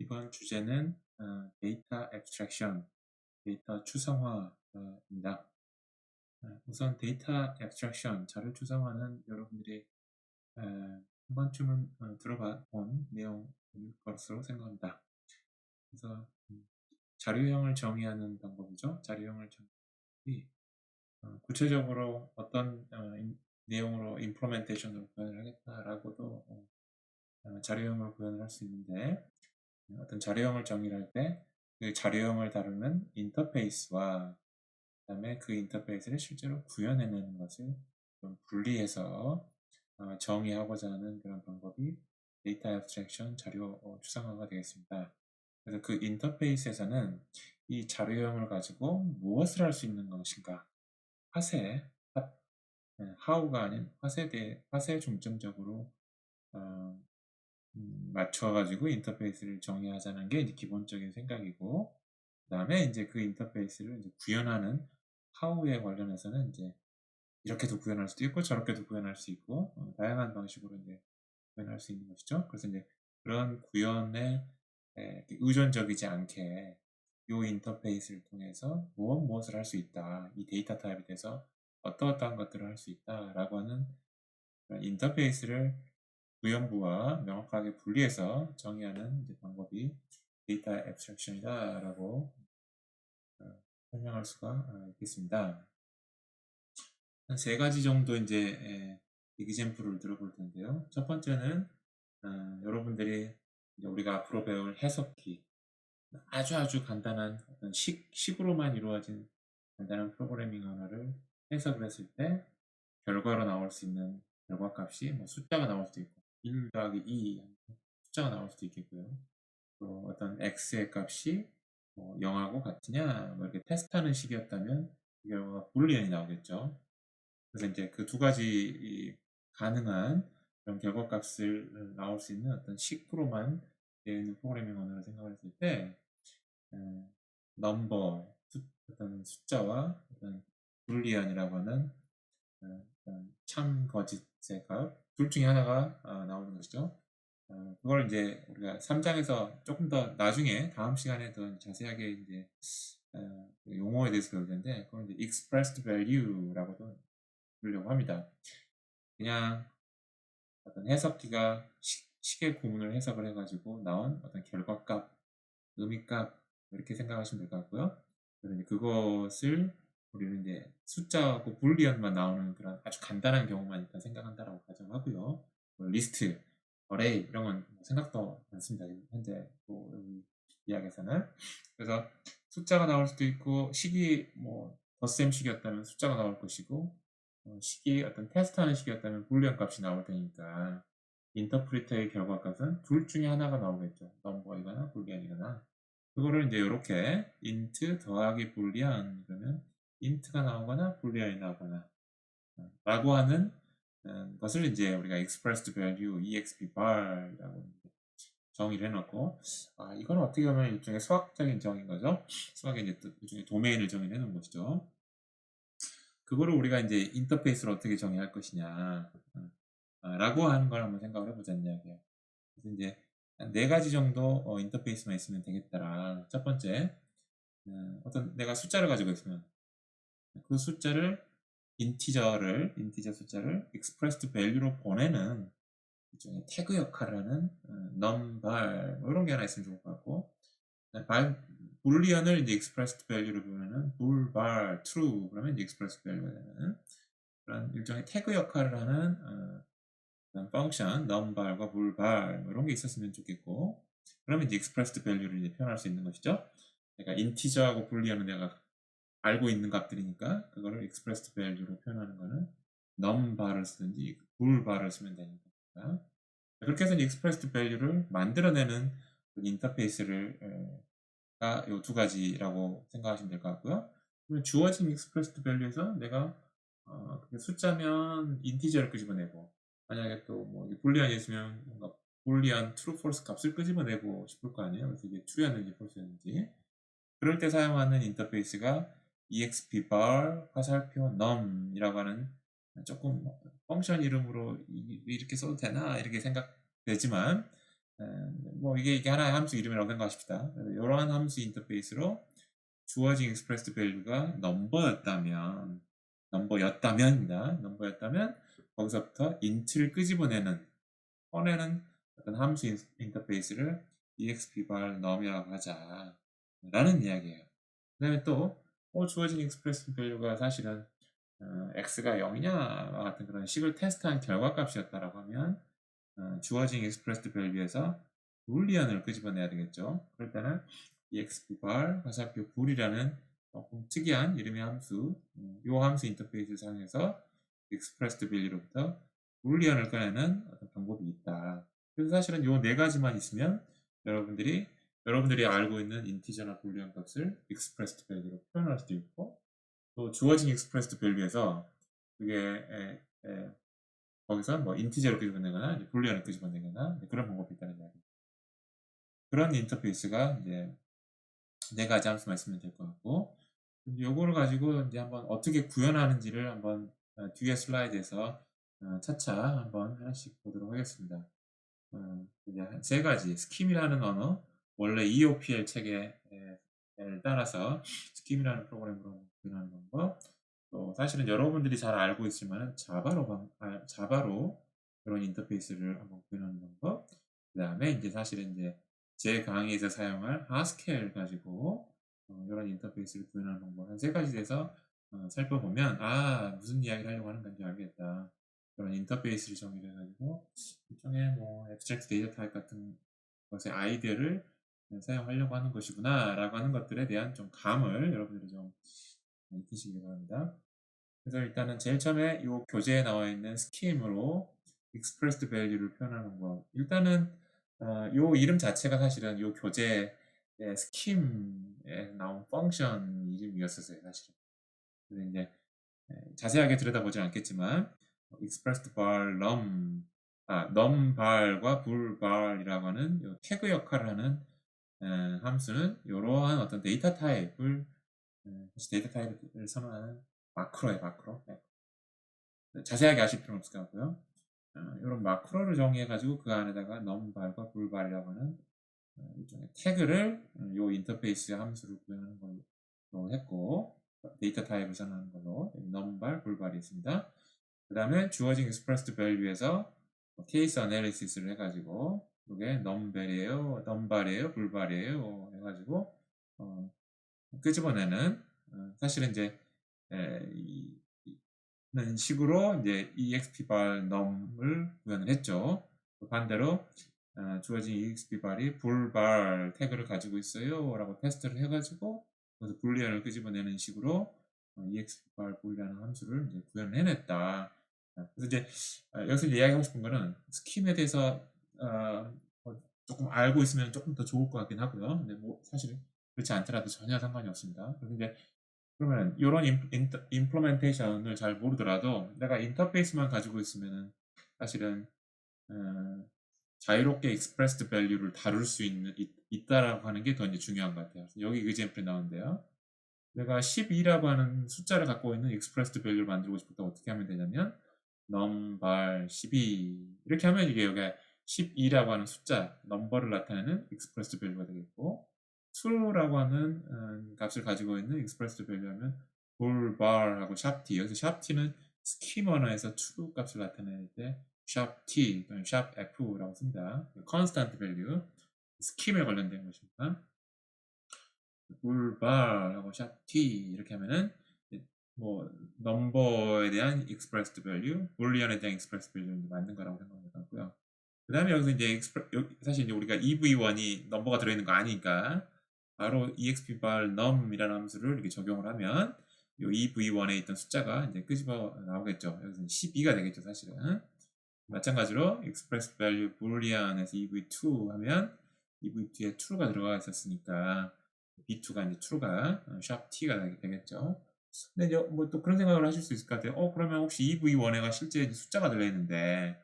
이번 주제는 데이터 앱스트랙션, 데이터 추상화입니다. 우선 데이터 앱스트랙션, 자료 추상화는 여러분들이 한 번쯤은 들어봐 본 내용일 것으로 생각합니다. 그래서 자료형을 정의하는 방법이죠. 자료형을 정의 구체적으로 어떤 내용으로 임플리멘테이션으로 구현을 하겠다라고도 자료형을 구현을 할 수 있는데, 어떤 자료형을 정의할 때 그 자료형을 다루는 인터페이스와 그다음에 그 인터페이스를 실제로 구현해내는 것을 좀 분리해서 정의하고자 하는 그런 방법이 데이터 앱스트랙션 자료 추상화가 되겠습니다. 그래서 그 인터페이스에서는 이 자료형을 가지고 무엇을 할 수 있는 것인가, 화세, how가 아닌 화세 중점적으로 맞춰가지고 인터페이스를 정의하자는 게 이제 기본적인 생각이고, 그 다음에 이제 그 인터페이스를 이제 구현하는 how에 관련해서는 이제 이렇게도 구현할 수도 있고 저렇게도 구현할 수 있고 다양한 방식으로 이제 구현할 수 있는 것이죠. 그래서 이제 그런 구현에 의존적이지 않게 이 인터페이스를 통해서 무엇을 할 수 있다, 이 데이터 타입에 대해서 어떠한 것들을 할 수 있다라고 하는 인터페이스를 구형부와 명확하게 분리해서 정의하는 방법이 데이터 앱스트랙션이다라고 설명할 수가 있겠습니다. 한 세 가지 정도 이제 이그젬플을 들어볼 텐데요. 첫 번째는 여러분들이 이제 우리가 앞으로 배울 해석키, 아주 간단한 어떤 식으로만 이루어진 간단한 프로그래밍 하나를 해석을 했을 때 결과로 나올 수 있는 결과값이 뭐 숫자가 나올 수도 있고 1 더하기 2 숫자가 나올 수도 있겠고요. 또 어떤 x의 값이 뭐 0하고 같으냐 뭐 이렇게 테스트하는 식이었다면 그 결과가 불리언이 나오겠죠. 그래서 이제 그 두 가지 가능한 그런 결과값을 나올 수 있는 어떤 식으로만 되어 있는 프로그래밍 언어를 생각을 했을 때 넘버, 어떤 숫자와 어떤 불리언이라고 하는 어떤 참 거짓의 값, 둘 중에 하나가 나오는 것이죠. 그걸 이제 우리가 3장에서 조금 더 나중에 다음 시간에 더 자세하게 이제 용어에 대해서 배울 텐데, 그걸 이제 expressed value라고도 부르려고 합니다. 그냥 어떤 해석기가 식의 구문을 해석을 해가지고 나온 어떤 결과값, 의미값 이렇게 생각하시면 될 것 같고요. 그래서 그것을 우리는 이제 숫자하고 불리언만 나오는 그런 아주 간단한 경우만 일단 생각한다라고 가정하고요. 뭐 리스트, 어레이 이런 건 생각도 않습니다. 현재 여기 이야기에서는. 그래서 숫자가 나올 수도 있고 식이 뭐 덧셈 식이었다면 숫자가 나올 것이고 식이 어떤 테스트하는 식이었다면 불리언 값이 나올 테니까 인터프리터의 결과값은 둘 중에 하나가 나오겠죠. 넘버이거나 불리언이거나. 그거를 이제 이렇게 int 더하기 불리언 그러면 int가 나오거나 불리언이 나오거나 라고 하는 것을 이제 우리가 expressed value exp bar라고 정의를 해놓고, 이건 어떻게 보면 일종의 수학적인 정의인 거죠. 수학의 이제 일종의 도메인을 정의해 놓은 것이죠. 그거를 우리가 이제 인터페이스를 어떻게 정의할 것이냐 라고 하는 걸 한번 생각을 해보자는 이야기예요. 그래서 이제 네 가지 정도 인터페이스만 있으면 되겠더라. 첫 번째, 어떤 내가 숫자를 가지고 있으면 그 숫자를 인티저 숫자를 expressed value로 보내는 일종의 태그 역할을 하는 number 뭐 이런 게 하나 있으면 좋을 것 같고, 불리언을 이제 expressed value로 보면은 불 true 그러면 이제 expressed value가 되는 그런 일종의 태그 역할을 하는 펑션 number과 불 뭐 이런 게 있었으면 좋겠고, 그러면 이제 expressed value를 이제 표현할 수 있는 것이죠. 그러니까 인티저하고 불리언은 내가 알고 있는 값들이니까 그거를 expressed value로 표현하는 거는 number를 쓰든지 불을 쓰면 되니까. 그렇게 해서 expressed value를 만들어내는 그 인터페이스를 이 두 가지라고 생각하시면 될 것 같고요. 그러면 주어진 expressed value에서 내가 그게 숫자면 인티저를 끄집어내고, 만약에 또 뭐 불리언이 있으면 뭔가 불리언 true false 값을 끄집어내고 싶을 거 아니에요. 그래서 이게 true였는지 false였는지. 그럴 때 사용하는 인터페이스가 exp bar 화살표 num이라고 하는 조금 펑션 이름으로 이렇게 써도 되나 이렇게 생각되지만 뭐 이게 하나의 함수 이름이라고 생각하십시다. 이러한 함수 인터페이스로 주어진 expressed value가 넘버였다면 거기서부터 int를 끄집어내는 꺼내는 어떤 함수 인터페이스를 expval num이라고 하자 라는 이야기예요. 그 다음에 또 주어진 expressed value가 사실은 x가 0이냐 같은 그런 식을 테스트한 결과값이었다라고 하면 주어진 expressed value에서 불리언을 끄집어내야 되겠죠. 그럴 때는 expval 가시학교 불이라는 조금 특이한 이름의 함수, 이 함수 인터페이스 상에서 expressed value로부터 불리언을 꺼내는 어떤 방법이 있다. 그래서 사실은 이 네 가지만 있으면 여러분들이 알고 있는 인티저나 불리언 값을 expressed value로 표현할 수도 있고, 또 주어진 expressed value에서 그게 거기서 뭐 인티저로 끄집어내거나 불리언을 끄집어내거나 그런 방법이 있다는 이야기. 그런 인터페이스가 이제 네 가지 함수 말씀드리면 될 것 같고, 요거를 가지고 이제 한번 어떻게 구현하는지를 한번 뒤에 슬라이드에서 차차 한번 하나씩 보도록 하겠습니다. 이제 한 세 가지 스킴이라는 언어, 원래 EOPL 체계를 따라서 스킴이라는 프로그램으로 구현하는 방법, 또 사실은 여러분들이 잘 알고 있지만 자바로 그런 인터페이스를 한번 구현하는 방법, 그 다음에 이제 사실은 이제 제 강의에서 사용할 하스켈 가지고 이런 인터페이스를 구현하는 방법 한 세 가지 돼서 살펴보면 무슨 이야기를 하려고 하는 건지 알겠다. 그런 인터페이스를 정의를 해가지고 일종의 뭐 앱스트랙트 데이터 타입 같은 것의 아이디어를 사용하려고 하는 것이구나 라고 하는 것들에 대한 좀 감을 여러분들이 좀 익히시기 바랍니다. 그래서 일단은 제일 처음에 이 교재에 나와 있는 스킴으로 expressed value를 표현하는 방법, 일단은 이 이름 자체가 사실은 이 교재의 스킴에 나온 펑션 이름이었었어요, 사실은. 그래서 이제 자세하게 들여다보진 않겠지만 expressed var numbar과 boolbar이라고 하는 요 태그 역할을 하는 함수는 이러한 어떤 데이터 타입을 데이터 타입을 선언하는 마크로. 자세하게 아실 필요는 없을 것 같고요. 이런 마크로를 정의해가지고 그 안에다가 numbar과 boolbar이라고 하는 일종의 태그를 이 인터페이스 함수를 구현하는 걸로 했고, 데이터 타입을 선언하는 걸로 numbar, boolbar이 있습니다. 그 다음에 주어진 expressed value에서 케이스 어널리시스를 해가지고 이게 numbar이에요, boolbar이에요 해가지고 끄집어내는 사실은 이제 이런 식으로 이제 expval num을 구현을 했죠. 반대로 주어진 expval이 boolbar 태그를 가지고 있어요 라고 테스트를 해가지고 그래서 불리언을 끄집어내는 식으로 expval bool이라는 함수를 이제 구현을 해냈다. 그래서 이제 여기서 이야기하고 싶은 거는 스킴에 대해서 조금 알고 있으면 조금 더 좋을 것 같긴 하고요. 근데 뭐 사실 그렇지 않더라도 전혀 상관이 없습니다. 그래서 이제 그러면 이런 임플리멘테이션을 잘 모르더라도 내가 인터페이스만 가지고 있으면 사실은 자유롭게 expressed value를 다룰 수 있다라고 하는 게 더 이제 중요한 것 같아요. 여기 example이 나오는데요. 내가 12라고 하는 숫자를 갖고 있는 expressed value를 만들고 싶을 때 어떻게 하면 되냐면 number 12 이렇게 하면 이게 여기 12라고 하는 숫자 넘버를 나타내는 expressed value가 되겠고, true라고 하는 값을 가지고 있는 expressed value 하면 boolbar하고 sharpT, 여기서 sharpT는 스킴 언어에서 true 값을 나타낼 때 sharpT 또는 sharpF라고 씁니다. constant value, 스킴에 관련된 것입니다. boolbar하고 sharpT 이렇게 하면은 뭐 넘버에 대한 expressed value, boolean에 대한 expressed value를 만든 거라고 생각하고요. 그 다음에 여기서 이제 사실 이제 우리가 EV1이 넘버가 들어있는 거 아니니까 바로 expval num이라는 함수를 이렇게 적용을 하면 이 EV1에 있던 숫자가 이제 끄집어 나오겠죠. 여기서 12가 되겠죠, 사실은. 마찬가지로 expressed value boolean에서 EV2 하면 EV2에 true가 들어가 있었으니까 B2가 이제 true가 sharp t가 되겠죠. 근데 이제 뭐 또 그런 생각을 하실 수 있을 것 같아요. 그러면 혹시 EV1에가 실제 숫자가 들어있는데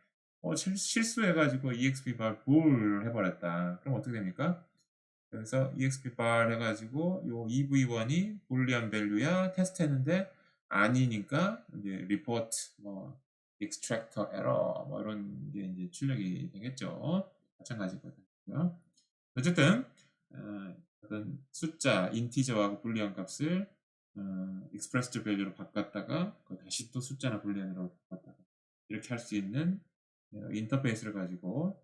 실수해가지고 EXP발 bool 해버렸다. 그럼 어떻게 됩니까? 그래서 EXP발 해가지고 요 EV1이 boolean value야 테스트 했는데 아니니까 이제 report 뭐 extractor error 뭐 이런 게 이제 출력이 되겠죠. 마찬가지거든요. 거고요. 어쨌든 어떤 숫자 인티저하고 불리언 값을 expressed value로 바꿨다가 다시 또 숫자나 불리언으로 바꿨다가 이렇게 할 수 있는 인터페이스를 가지고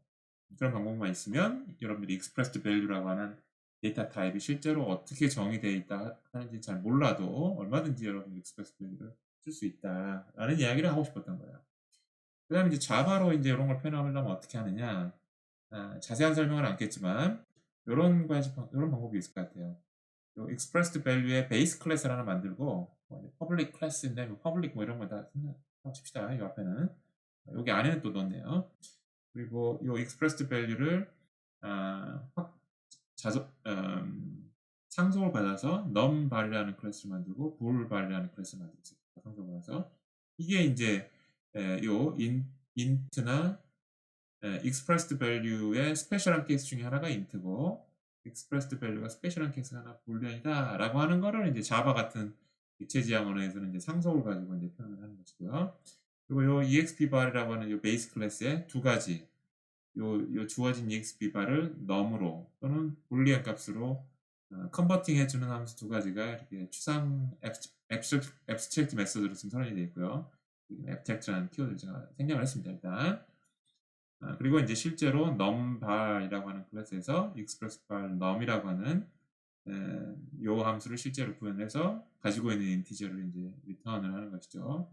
그런 방법만 있으면 여러분들이 expressed value라고 하는 데이터 타입이 실제로 어떻게 정의되어 있다 하는지 잘 몰라도 얼마든지 여러분이 expressed value를 쓸 수 있다라는 이야기를 하고 싶었던 거예요. 그 다음에 이제 자바로 이제 이런 걸 표현하려면 어떻게 하느냐. 자세한 설명은 않겠지만 이런 방법이 있을 것 같아요. 요 expressed value의 base 클래스를 하나 만들고 public 클래스인데 public 뭐 이런 거 다 칩시다. 이 앞에는 여기 안에는 또 넣었네요. 그리고 이 expressed value를 상속을 받아서 numVal이라는 클래스를 만들고 boolVal이라는 클래스를 만들었어요. 상속을 받아서 이게 이제 요 int나 expressed value의 스페셜한 케이스 중에 하나가 int고 expressed value가 스페셜한 케이스가 하나 boolean이다 라고 하는 거를 이제 자바 같은 객체 지향 언어에서는 이제 상속을 가지고 이제 표현을 하는 것이고요. 그리고 요 exp_var이라고 하는 요 베이스 클래스의 두 가지 요 주어진 exp_var을 num으로 또는 불리한 값으로 컨버팅 해주는 함수 두 가지가 이렇게 추상 abstract 메소드로 지금 설정이 되어 있고요. abstract라는 키워드를 제가 생략을 했습니다. 일단 그리고 이제 실제로 numVal이라고 하는 클래스에서 expressVal num이라고 하는 요 함수를 실제로 구현해서 가지고 있는 인티저를 이제 리턴을 하는 것이죠.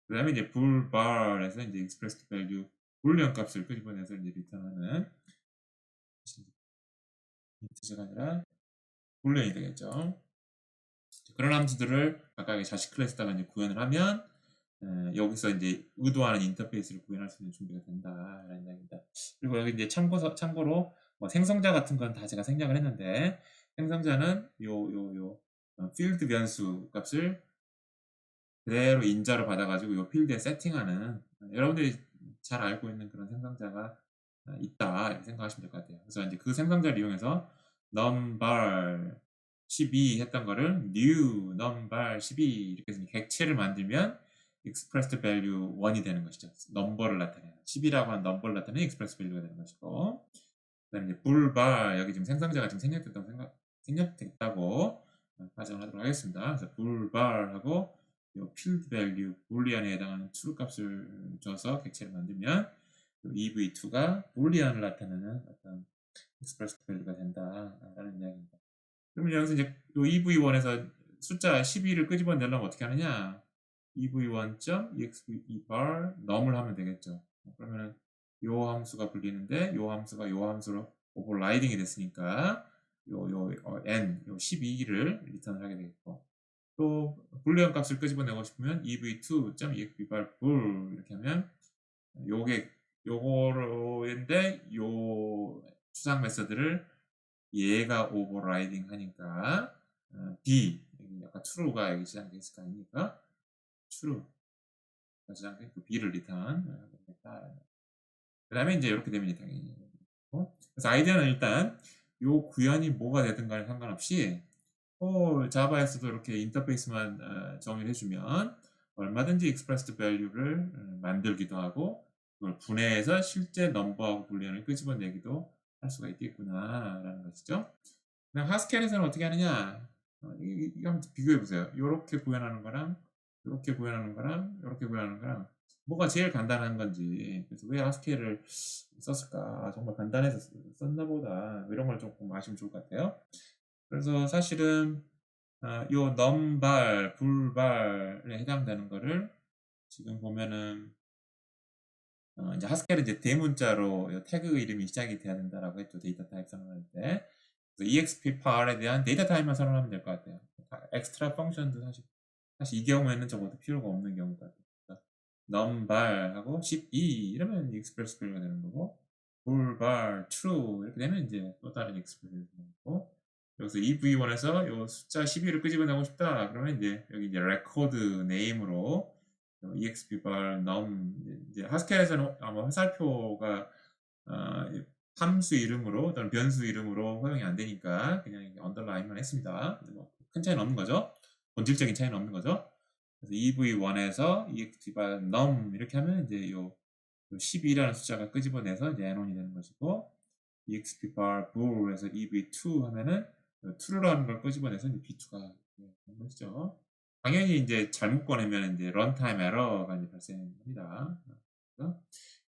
그 다음에 이제 boolvar에서 이제 expressed value 불리언 값을 끄집어내서 이제 리턴하는 인티저가 아니라 불리언이 되겠죠. 그런 함수들을 각각의 자식 클래스다가 이제 구현을 하면 여기서 이제 의도하는 인터페이스를 구현할 수 있는 준비가 된다라는 이야기입니다. 그리고 여기 이제 참고로 뭐 생성자 같은 건 다 제가 생략을 했는데 생성자는 요 필드 변수 값을 그대로 인자로 받아가지고 요 필드에 세팅하는 여러분들이 잘 알고 있는 그런 생성자가 있다 이렇게 생각하시면 될 것 같아요. 그래서 이제 그 생성자를 이용해서 numVal 12 했던 거를 new numVal 12 이렇게 해서 객체를 만들면 expressed value 1이 되는 것이죠. 넘버를 나타내는 10이라고 하는 넘버를 나타내는 expressed value가 되는 것이고 그다음에 이제 boolvar 여기 지금 생성자가 지금 생략됐다고 가정을 하도록 하겠습니다. 그래서 boolvar하고 이 field value boolean에 해당하는 true 값을 줘서 객체를 만들면 ev2가 boolean을 나타내는 어떤 expressed value가 된다라는 이야기입니다. 그러면 여기서 이제 이 ev1에서 숫자 12를 끄집어내려면 어떻게 하느냐? ev1.exvar num을 하면 되겠죠. 그러면 요 함수가 불리는데 요 함수가 요 함수로 오버라이딩이 됐으니까 n 12를 리턴을 하게 되겠고 또 불리언 값을 끄집어내고 싶으면 ev2.exvar bool 이렇게 하면 요거인데 요 추상 메서드를 얘가 오버라이딩 하니까 b 약간 true가 여기 지정되어 있을 거 아닙니까? true 지정된 그 b를 리턴 하겠다. 그 다음에 이제 이렇게 되면 당연히 그래서 아이디어는 일단 요 구현이 뭐가 되든 간에 상관없이 자바에서도 이렇게 인터페이스만 정의를 해주면 얼마든지 expressed value를 만들기도 하고 그걸 분해해서 실제 넘버하고 불리언을 끄집어내기도 할 수가 있겠구나 라는 것이죠. 그냥 하스켈에서는 어떻게 하느냐 이거 한번 비교해 보세요. 이렇게 구현하는 거랑 이렇게 구현하는 거랑 이렇게 구현하는 거랑 뭐가 제일 간단한 건지 그래서 왜 하스켈을 썼을까 정말 간단해서 썼나 보다 이런 걸 조금 아시면 좋을 것 같아요. 그래서 사실은 요 numVal, boolvar에 해당되는 거를 지금 보면은 이제 하스켈은 이제 대문자로 요 태그 이름이 시작이 돼야 된다라고 했죠. 데이터 타입 선언할 때. 그래서 exp_var에 대한 데이터 타입만 선언하면 될 것 같아요. 엑스트라 펑션도 사실 이 경우에는 적어도 필요가 없는 경우 같아요. numVal하고 12 이러면 express value가 되는 거고 boolvar, true 이렇게 되면 이제 또 다른 express value가 되는 거고 여기서 ev1에서 요 숫자 12를 끄집어내고 싶다 그러면 이제 여기 이제 record name으로 exp_var num 이제 하스켈에서는 아마 화살표가 함수 이름으로 또는 변수 이름으로 허용이 안 되니까 그냥 언더라인만 했습니다. 뭐 큰 차이는 없는 거죠. 본질적인 차이는 없는 거죠. 그래서 ev1에서 exp_var num 이렇게 하면 이제 요 12라는 숫자가 끄집어내서 이제 n1이 되는 것이고 exp bar bool에서 EB2 하면은 true라는 걸 끄집어내서 이제 B2가 되는 것이죠. 당연히 이제 잘못 꺼내면 이제 runtime error가 이제 발생합니다.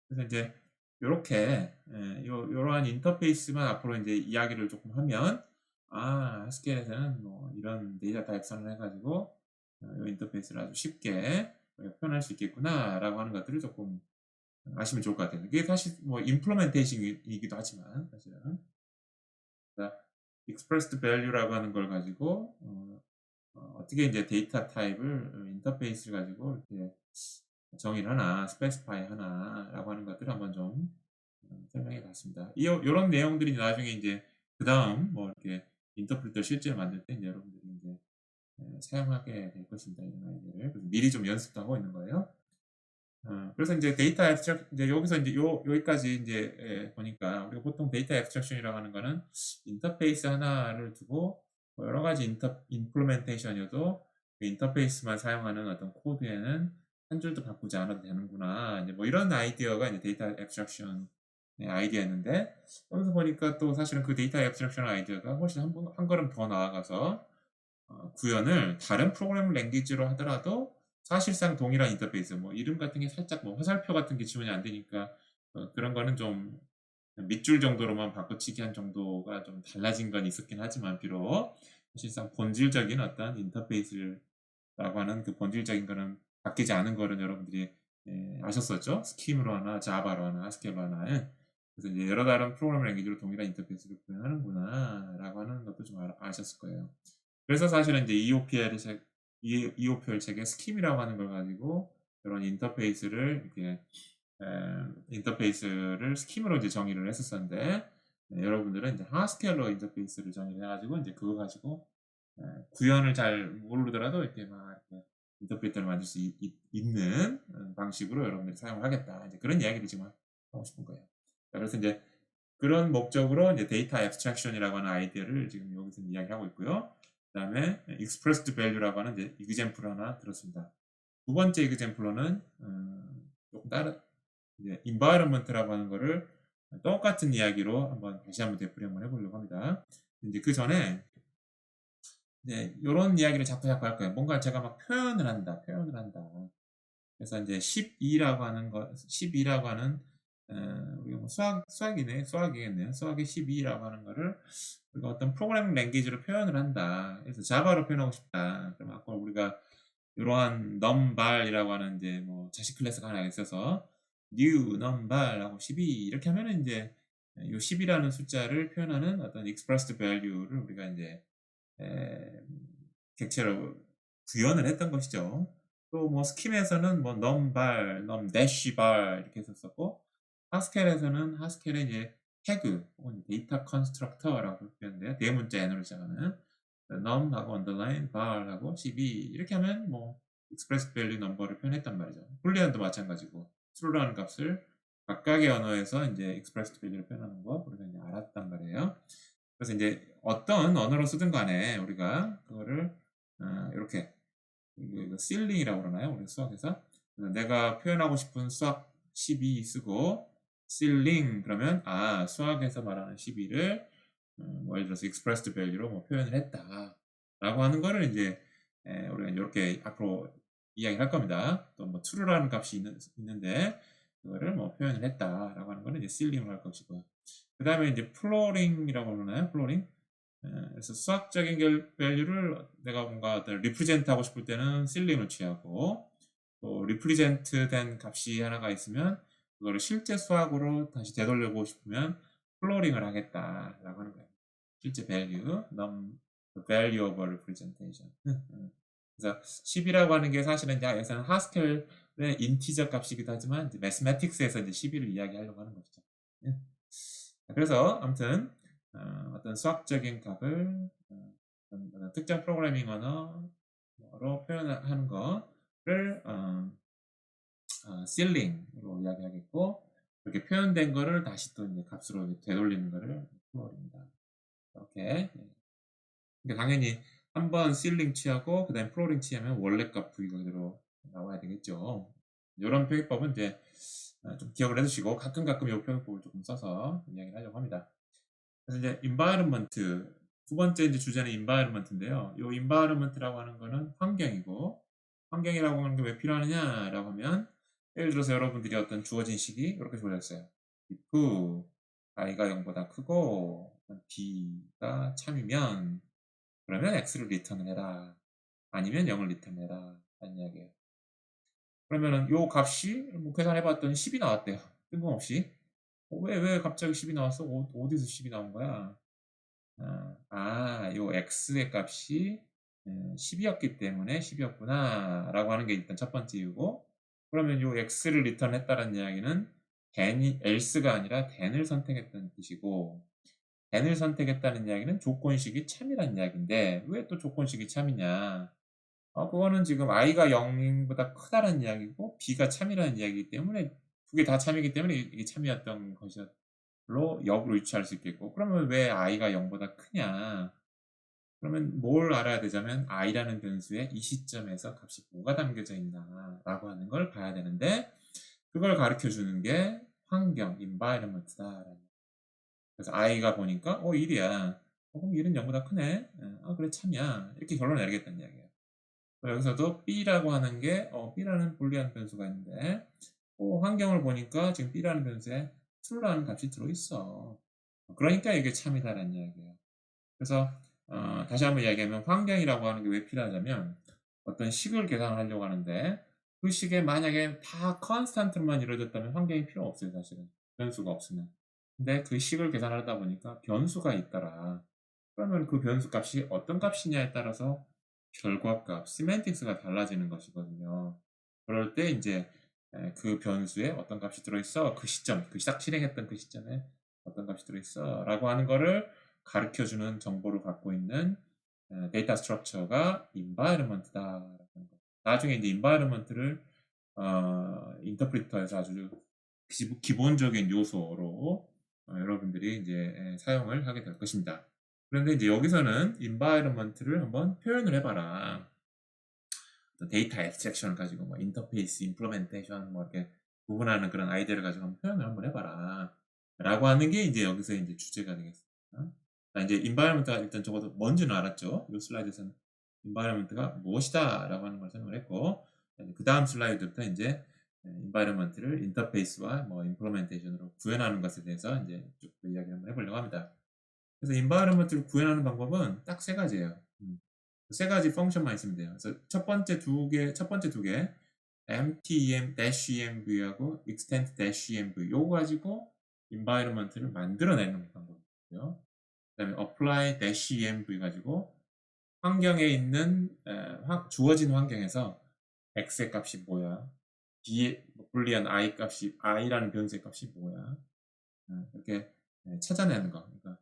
그래서 이제 요렇게 요러한 인터페이스만 앞으로 이제 이야기를 조금 하면 하스켈에서는 뭐 이런 데이터 타입 선언을 해가지고 요 인터페이스를 아주 쉽게 표현할 수 있겠구나라고 하는 것들을 조금 아시면 좋을 것 같아요. 이게 사실 뭐 임플리멘테이션이기도 하지만 사실은 expressed value라고 하는 걸 가지고 어떻게 이제 데이터 타입을 인터페이스를 가지고 이렇게 정의를 하나, 스페시파이 하나라고 하는 것들을 한번 좀 설명해 봤습니다. 요런 내용들이 나중에 이제 그 다음 뭐 이렇게 인터프리터 실제로 만들 때 이제 여러분들이 이제 사용하게 될 것입니다. 이런 아이디어를. 그래서 미리 좀 연습도 하고 있는 거예요. 그래서 이제 데이터 애브스트랙 이제 여기서 이제 여기까지 이제 보니까 우리가 보통 데이터 애브스트랙션이라고 하는 거는 인터페이스 하나를 두고 뭐 여러 가지 임플리멘테이션이어도 그 인터페이스만 사용하는 어떤 코드에는 한 줄도 바꾸지 않아도 되는구나. 이제 뭐 이런 아이디어가 이제 데이터 애브스트랙션의 아이디어였는데 여기서 보니까 또 사실은 그 데이터 애브스트랙션 아이디어가 훨씬 한 걸음 더 나아가서 구현을 다른 프로그래밍 랭귀지로 하더라도 사실상 동일한 인터페이스, 뭐 이름 같은 게 살짝 뭐 화살표 같은 게 지원이 안 되니까 그런 거는 좀 밑줄 정도로만 바꿔치기 한 정도가 좀 달라진 건 있었긴 하지만 비록 사실상 본질적인 어떤 인터페이스라고 하는 그 본질적인 거는 바뀌지 않은 거는 여러분들이 아셨었죠? 스킴으로 하나, 자바로 하나, 하스켈로 하나. 그래서 이제 여러 다른 프로그래밍 랭귀지로 동일한 인터페이스를 구현하는구나 라고 하는 것도 좀 아셨을 거예요. 그래서 사실은 이제 EOPL 책의 스킴이라고 하는 걸 가지고 이런 인터페이스를 이렇게 인터페이스를 스킴으로 이제 정의를 했었었는데 여러분들은 이제 하스켈로 인터페이스를 정의를 해가지고 이제 그거 가지고 구현을 잘 모르더라도 이렇게 막 이렇게 인터프리터를 만들 수 있는 방식으로 여러분들이 사용을 하겠다. 이제 그런 이야기를 지금 하고 싶은 거예요. 그래서 이제 그런 목적으로 이제 데이터 앱스트랙션이라고 하는 아이디어를 지금 여기서 이야기하고 있고요. 그 다음에 expressed value라고 하는 이제 example을 하나 들었습니다. 두 번째 example로는 조금 다른 이제 environment라고 하는 거를 똑같은 이야기로 다시 한번 되풀이 한번 해보려고 합니다. 이제 그 전에 이런 이야기를 자꾸 할 거예요. 뭔가 제가 막 표현을 한다. 그래서 이제 12라고 하는 거, 12라고 하는 우리가 뭐 수학이겠네요. 수학의 12라고 하는 거를 우리가 어떤 프로그래밍 랭귀지로 표현을 한다. 그래서 자바로 표현하고 싶다. 그럼 아까 우리가 이러한 num발이라고 하는 이제 뭐 자식 클래스가 하나 있어서 new num발하고 12 이렇게 하면은 이제 이 10이라는 숫자를 표현하는 어떤 expressed value를 우리가 이제 객체로 구현을 했던 것이죠. 또 뭐 스킴에서는 뭐 num발, num-bar 이렇게 했었고 하스켈에서는 하스켈의 이제 태그 혹은 데이터 컨스트럭터라고 표현돼요. 대문자 n으로 시작하는 num하고 underline, bar하고 12 이렇게 하면 뭐 express value number를 표현했단 말이죠. 불리언도 마찬가지고 true라는 값을 각각의 언어에서 이제 expressed value를 표현하는 거 우리가 이제 알았단 말이에요. 그래서 이제 어떤 언어로 쓰든 간에 우리가 그거를 이렇게 이거 실링이라고 그러나요? 우리 수학에서 내가 표현하고 싶은 수학 12 쓰고 실링 그러면 수학에서 말하는 12를 뭐 예를 들어서 expressed value로 뭐 표현을 했다 라고 하는 거를 이제 우리가 이렇게 앞으로 이야기를 할 겁니다. 또 뭐 true라는 값이 있는데 그거를 뭐 표현을 했다 라고 하는 거는 이제 실링을 할 것이고요. 그 다음에 이제 플로링이라고 그러나요? 플로링. 그래서 수학적인 밸류를 내가 뭔가 리프레젠트 하고 싶을 때는 실링을 취하고 또 리프레젠트 된 값이 하나가 있으면 그거를 실제 수학으로 다시 되돌려보고 싶으면 플로링을 하겠다라고 하는 거예요. 실제 value, value of a representation. 그래서 10이라고 하는 게 사실은 여기서는 하스켈의 인티저 값이기도 하지만 이제 매스매틱스에서 이제 12를 이야기하려고 하는 것이죠. 그래서 아무튼 어떤 수학적인 값을 어떤 특정 프로그래밍 언어로 표현하는 거를 실링으로 이야기하겠고 그렇게 표현된 거를 다시 또 이제 값으로 되돌리는 거를 플로어입니다. 이렇게. 그러니까 당연히 한번 실링 취하고 그다음 플로링 취하면 원래 값 부위가 그대로 나와야 되겠죠. 이런 표기법은 이제 좀 기억을 해두시고 가끔 이 표기법을 조금 써서 이야기를 하려고 합니다. 그래서 이제 environment 두 번째 이제 주제는 environment인데요. 요 environment라고 하는 거는 환경이고, 환경이라고 하는 게 왜 필요하느냐라고 하면, 예를 들어서 여러분들이 어떤 주어진 식이 이렇게 주어졌어요. if i가 0보다 크고 b가 참이면 그러면 x를 리턴을 해라. 아니면 0을 리턴해라. 라는 이야기예요. 그러면은 요 값이 뭐 계산해봤더니 10이 나왔대요. 뜬금없이. 왜 갑자기 10이 나왔어? 어디서 10이 나온 거야? 요 x의 값이 10이었기 때문에 10이었구나 라고 하는 게 일단 첫 번째 이유고, 그러면 요 x를 리턴했다는 이야기는 else가 아니라 then을 선택했다는 뜻이고, then을 선택했다는 이야기는 조건식이 참이라는 이야기인데, 왜 또 조건식이 참이냐? 그거는 지금 i가 0보다 크다는 이야기고 b가 참이라는 이야기이기 때문에, 두 개 다 참이기 때문에 이게 참이었던 것으로 역으로 유추할 수 있겠고, 그러면 왜 i가 0보다 크냐? 그러면 뭘 알아야 되자면 i라는 변수에 이 시점에서 값이 뭐가 담겨져 있나라고 하는 걸 봐야 되는데, 그걸 가르쳐 주는 게 환경, environment다라는. 그래서 i가 보니까 1이야. 그럼 1은 0보다 크네. 그래 참이야. 이렇게 결론을 내리겠다는 이야기예요. 여기서도 b라고 하는 게 b라는 불리한 변수가 있는데, 환경을 보니까 지금 b라는 변수에 true라는 값이 들어있어. 그러니까 이게 참이다라는 이야기예요. 그래서 다시 한번 이야기하면 환경이라고 하는 게 왜 필요하냐면, 어떤 식을 계산하려고 하는데 그 식에 만약에 다 컨스탄트만 이루어졌다면 환경이 필요 없어요. 사실은 변수가 없으면. 근데 그 식을 계산하다 보니까 변수가 있더라. 그러면 그 변수 값이 어떤 값이냐에 따라서 결과값, 시멘틱스가 달라지는 것이거든요. 그럴 때 이제 그 변수에 어떤 값이 들어있어, 그 시점, 그 딱 실행했던 그 시점에 어떤 값이 들어있어 라고 하는 거를 가르쳐주는 정보를 갖고 있는 데이터 스트럭처가 environment다라는 거. 나중에 이제 environment를 인터프리터에서 아주 기본적인 요소로 여러분들이 이제 사용을 하게 될 것입니다. 그런데 이제 여기서는 environment를 한번 표현을 해봐라. 데이터 앱스트랙션을 가지고 뭐 인터페이스, 임플리멘테이션 뭐 이렇게 구분하는 그런 아이디어를 가지고 한번 표현을 한번 해봐라. 라고 하는 게 이제 여기서 이제 주제가 되겠습니다. 이제 environment가 일단 적어도 뭔지는 알았죠. 이 슬라이드에서는 environment가 무엇이다 라고 하는 걸 설명을 했고, 그 다음 슬라이드부터 이제 environment를 인터페이스와 뭐 임플리멘테이션으로 구현하는 것에 대해서 이제 쭉 이야기를 한번 해보려고 합니다. 그래서 environment를 구현하는 방법은 딱 세 가지예요. 세 가지 펑션만 있으면 돼요. 그래서 첫 번째 두 개, empty-env-ha고 extend-env 요거 가지고 environment를 만들어내는 방법이고요. 그 다음에 apply-env 가지고 환경에 있는 주어진 환경에서 x의 값이 뭐야, b의 불리한 i 값이 i라는 변수의 값이 뭐야, 이렇게 찾아내는 거. 그러니까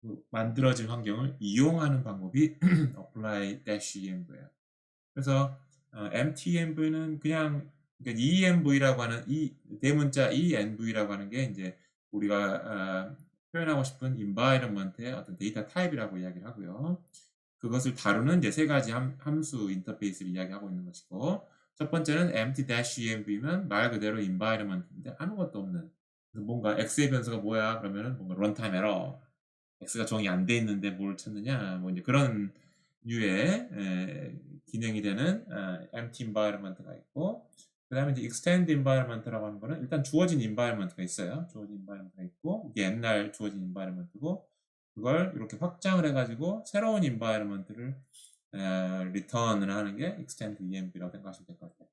그 만들어진 환경을 이용하는 방법이 apply-env예요. 그래서 empty-env는 그냥 그러니까 env라고 하는 이 대문자 env라고 하는 게 이제 우리가 표현하고 싶은 environment의 어떤 데이터 타입이라고 이야기를 하고요. 그것을 다루는 이제 세 가지 함수 인터페이스를 이야기하고 있는 것이고, 첫 번째는 empty-env면 말 그대로 environment인데 아무것도 없는, 뭔가 x의 변수가 뭐야 그러면은 뭔가 runtime error, x가 정의 안 돼 있는데 뭘 찾느냐, 뭐 이제 그런 류의 기능이 되는 empty environment가 있고, 그 다음에 이제 extend environment라고 하는 거는 일단 주어진 environment가 있어요. 주어진 environment가 있고, 이게 옛날 주어진 environment고, 그걸 이렇게 확장을 해가지고 새로운 environment를 return을 하는 게 extend env라고 생각하시면 될 것 같아요.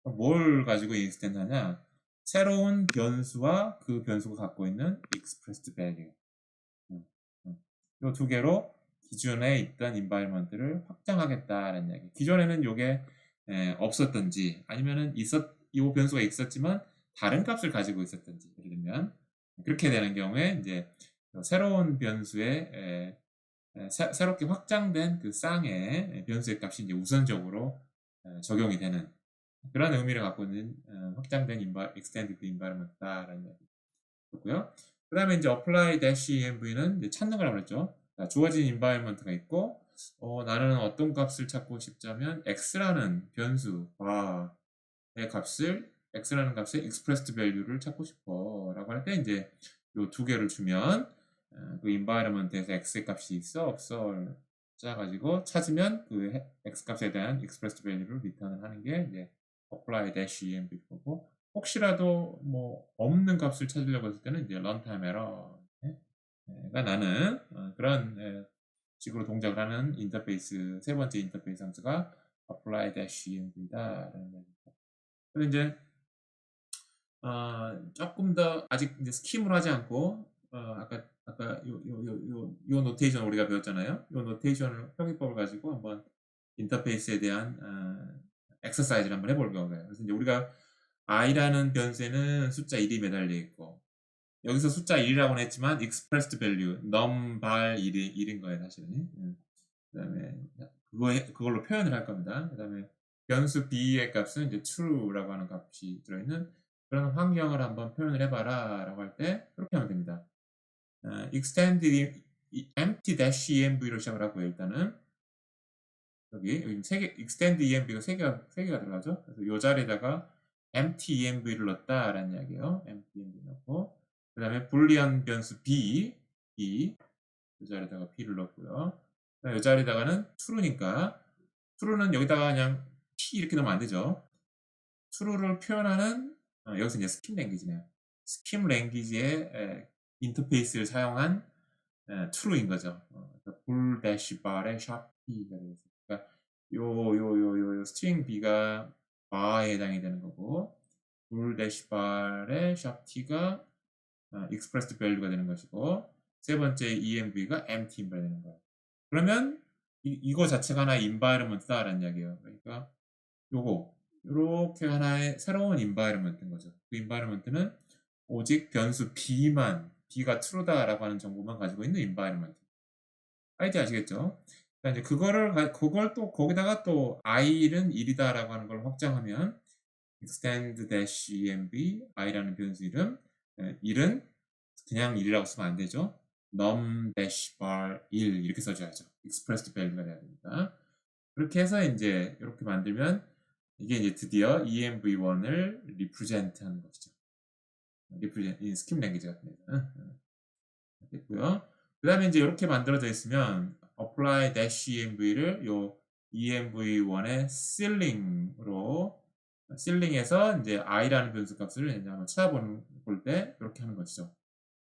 그럼 뭘 가지고 extend 하냐? 새로운 변수와 그 변수가 갖고 있는 expressed value, 이 두 개로 기존에 있던 environment를 확장하겠다라는 이야기. 기존에는 이게 없었던지, 아니면은 이 변수가 있었지만 다른 값을 가지고 있었던지, 예를 들면 그렇게 되는 경우에 이제 새로운 변수에 새롭게 확장된 그 쌍의 변수의 값이 이제 우선적으로 적용이 되는 그런 의미를 갖고 있는 확장된 extended environment다라는 이야기. 그렇고요. 그 다음에 이제 apply-env는 이제 찾는 거라고 그랬죠. 주어진 environment가 있고, 나는 어떤 값을 찾고 싶자면 x라는 변수의 값을, x라는 값의 expressed value를 찾고 싶어 라고 할 때 이제 이 두 개를 주면 그 environment에서 x 값이 있어 없어를 찾아가지고 찾으면 그 x 값에 대한 expressed value를 리턴을 하는 게 이제 apply dash env 거고, 혹시라도 뭐 없는 값을 찾으려고 했을 때는 이제 runtime error가 나는 그런 식으로 동작을 하는 인터페이스, 세 번째 인터페이스 함수가 apply dash env다라는 얘기입니다. 그런데 이제 조금 더 아직 이제 스킴으로 하지 않고 아까 요 노테이션 우리가 배웠잖아요. 요 노테이션을 표기법을 가지고 한번 인터페이스에 대한 엑서사이즈를 한번 해볼 거예요. 그래서 이제 우리가 i라는 변수에는 숫자 1이 매달려 있고, 여기서 숫자 1이라고는 했지만 expressed value num 발 1인 거예요, 사실은. 그다음에 그걸로 표현을 할 겁니다. 그다음에 변수 b의 값은 이제 true라고 하는 값이 들어있는 그런 환경을 한번 표현을 해봐라 라고 할 때 그렇게 하면 됩니다. extend empty dash env로 시작을 하고요. 일단은 여기 세 개, extend env가 세 개가 들어가죠. 그래서 이 자리에다가 empty env를 넣었다라는 이야기예요. empty env 넣고, 그 다음에 불리언 변수 b 이 자리에다가 b를 넣었고요. 이 자리에다가는 true니까 true는 여기다가 그냥 t 이렇게 넣으면 안 되죠. true를 표현하는 여기서 이제 스킴 랭귀지네요. 스킴 랭귀지의 인터페이스를 사용한 true인 거죠. 불 대시 bar의 샵 t가 되겠습니다. 그러니까 요 스트링 b가 bar에 해당이 되는 거고, 불 대시 bar의 샵 t가 expressed value가 되는 것이고, 세 번째 env가 empty inval이 되는 거예요. 그러면 이거 자체가 하나의 environment다라는 이야기예요. 그러니까 요렇게 하나의 새로운 environment인 거죠. 그 environment는 오직 변수 b가 true다라고 하는 정보만 가지고 있는 environment. 아이디 아시겠죠? 그러니까 이제 그걸 또 거기다가 또 i는 1이다라고 하는 걸 확장하면 extend dash env i라는 변수 이름 1은 그냥 1이라고 쓰면 안 되죠. num dash bar 1 이렇게 써줘야죠. expressed value가 돼야 됩니다. 그렇게 해서 이제 이렇게 만들면 이게 이제 드디어 env1을 represent 하는 것이죠. represent, 스킴 랭귀지 같은 데는 됐고요. 그 다음에 이제 이렇게 만들어져 있으면 apply dash env를 요 env1의 ceiling으로 ceiling에서 이제 i라는 변수 값을 이제 한번 찾아볼 때 이렇게 하는 것이죠.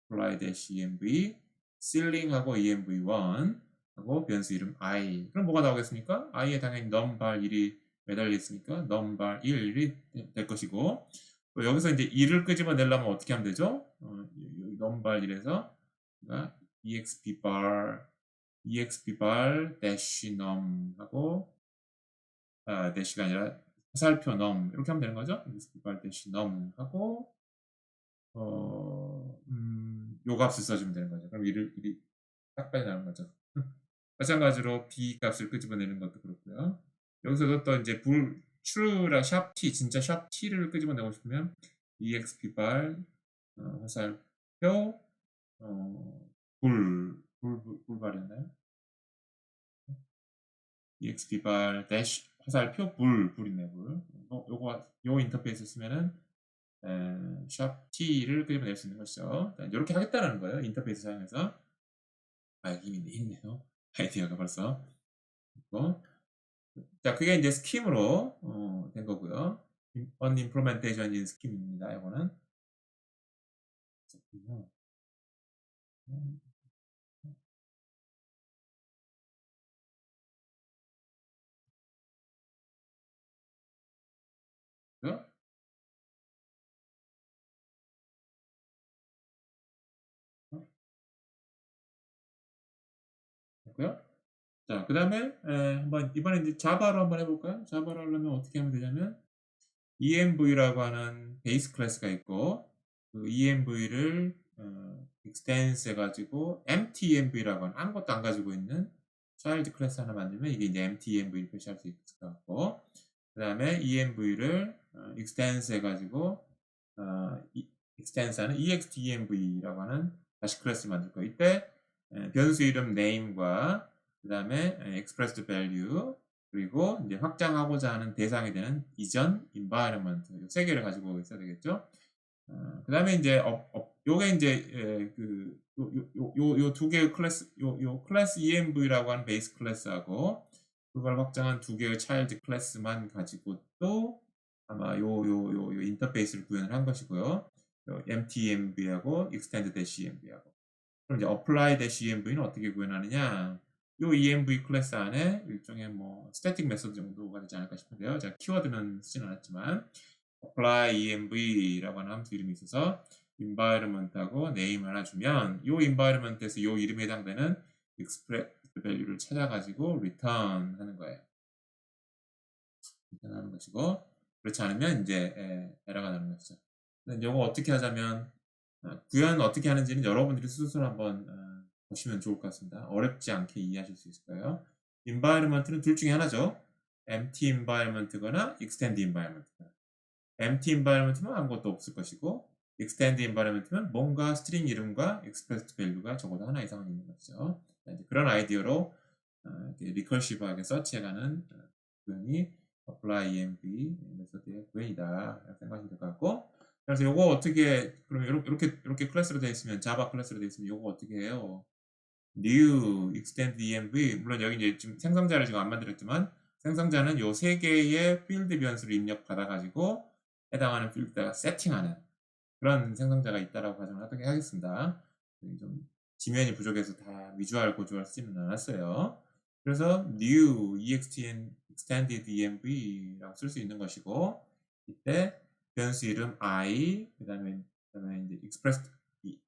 apply dash env ceiling하고 env1 하고 변수 이름 i. 그럼 뭐가 나오겠습니까? i에 당연히 num 발 1이 매달려 있으니까 num 발 1이 될 것이고, 또 여기서 이제 1을 끄집어내려면 어떻게 하면 되죠? num 발 1에서 exp bar dash num 하고 dash가 아니라 화살표 num 이렇게 하면 되는 거죠. exp bar dash num 하고 요 값을 써주면 되는 거죠. 그럼 1이 딱 빠져나오는 거죠. 마찬가지로 b 값을 끄집어내는 것도 그렇고요. 여기서도 또 이제 true랑 샵 t, 진짜 샵 t를 끄집어내고 싶으면 exp bar 화살표 불발이었나요? exp bar dash 화살표 불이네 불. 요 인터페이스 쓰면은 샵 t를 끄집어낼 수 있는 것이죠. 이렇게 하겠다라는 거예요. 인터페이스 사용해서. 이미 있네요. 아이디어가 벌써 있고. 자, 그게 이제 스킴으로 된 거고요. on implementation in schem입니다. 이거는. 됐고요. 자, 그 다음에 한번 이번에 이제 자바로 한번 해볼까요? 자바로 하려면 어떻게 하면 되냐면 env라고 하는 베이스 클래스가 있고, 그 env를 extends 해가지고 empty env라고 하는 아무것도 안 가지고 있는 child 클래스 하나 만들면 이게 이제 empty env를 표시할 수 있을 것 같고, 그 다음에 env를 extends 해가지고 extends 하는 extenv라고 하는 다시 클래스를 만들 거예요. 이때 변수 이름 name과 그 다음에 expressed value 그리고 이제 확장하고자 하는 대상이 되는 이전 environment 세 개를 가지고 있어야 되겠죠. 그 다음에 이제 요게 이제 그 요 두 개의 클래스, 요 클래스 env라고 하는 베이스 클래스하고 그걸 확장한 두 개의 차일드 클래스만 가지고 또 아마 요 인터페이스를 구현을 한 것이고요. 요 empty env하고 extend env하고. 그럼 이제 apply env는 어떻게 구현하느냐? 요 env 클래스 안에 일종의 뭐 static 메소드 정도가 되지 않을까 싶은데요. 제가 키워드는 쓰진 않았지만 apply env라고 하는 함수 이름이 있어서 environment하고 name 하나 주면 요 environment에서 요 이름에 해당되는 express value를 찾아가지고 return 하는 거예요. return 하는 것이고 그렇지 않으면 이제 에러가 나는 것이죠. 근데 이거 어떻게 하자면 구현 어떻게 하는지는 여러분들이 스스로 한번 보시면 좋을 것 같습니다. 어렵지 않게 이해하실 수 있을 거예요. environment는 둘 중에 하나죠. empty environment거나 extend environment거나. empty environment면 아무것도 없을 것이고 extend environment면 뭔가 스트링 이름과 expressed value가 적어도 하나 이상은 있는 것이죠. 이제 그런 아이디어로 리커시브하게 서치해가는 구현이 apply env 메소드의 구현이다 이렇게 생각하시면 될 것 같고 그래서 요거 어떻게 그러면 이렇게 클래스로 되어 있으면 자바 클래스로 되어 있으면 요거 어떻게 해요? new extend env 물론 여기 이제 지금 생성자를 지금 안 만들었지만 생성자는 요 세 개의 필드 변수를 입력받아 가지고 해당하는 필드에다가 세팅하는 그런 생성자가 있다라고 가정을 하도록 하겠습니다. 좀 지면이 부족해서 다 비주얼 고주얼 쓰지는 않았어요. 그래서 new extended env라고 쓸 수 있는 것이고 이때 변수 이름 i 그다음에 이제 expressed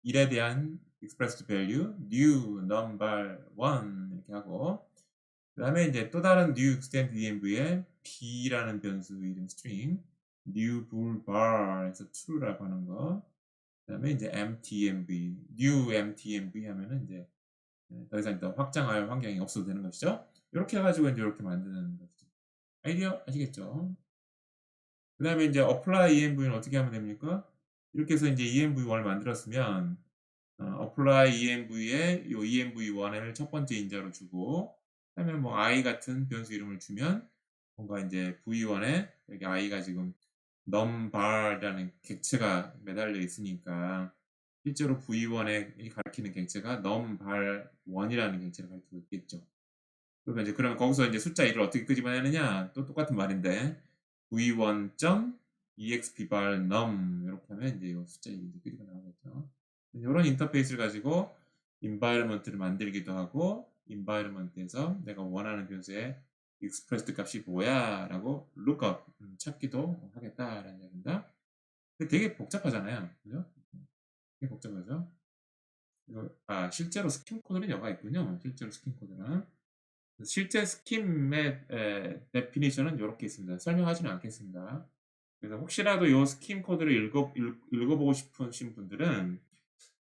1에 대한 expressed value new number 1 이렇게 하고 그 다음에 이제 또 다른 new extended env에 b라는 변수 이름 string new bool bar에서 true라고 하는 거 그 다음에 이제 empty env new empty env 하면은 이제 더 이상 더 확장할 환경이 없어도 되는 것이죠. 이렇게 해가지고 이제 이렇게 만드는 것이죠. 아이디어 아시겠죠? 그 다음에 이제 apply env는 어떻게 하면 됩니까? 이렇게 해서 이제 env1을 만들었으면 apply env에 요 env1을 첫 번째 인자로 주고 그다음에 뭐 i 같은 변수 이름을 주면 뭔가 이제 v1에 여기 i가 지금 numbar이라는 객체가 매달려 있으니까 실제로 v1에 가리키는 객체가 numbar1이라는 객체를 가리키고 있겠죠. 그러면 이제 그러면 거기서 이제 숫자 1을 어떻게 끄집어내느냐 또 똑같은 말인데 v1.expbar num 이렇게 하면 이제 이 숫자 1이 이제 끄집어 나오겠죠. 이런 인터페이스를 가지고 environment를 만들기도 하고 environment에서 내가 원하는 변수의 expressed 값이 뭐야 라고 lookup 찾기도 하겠다라는 얘기입니다. 근데 되게 복잡하잖아요. 그죠? 되게 복잡하죠? 실제로 스킨 코드는 여가 있군요. 실제로 스킨 코드는. 실제 스킴의 데피니션은 이렇게 있습니다. 설명하지는 않겠습니다. 그래서 혹시라도 이 스킴 코드를 읽어보고 싶으신 분들은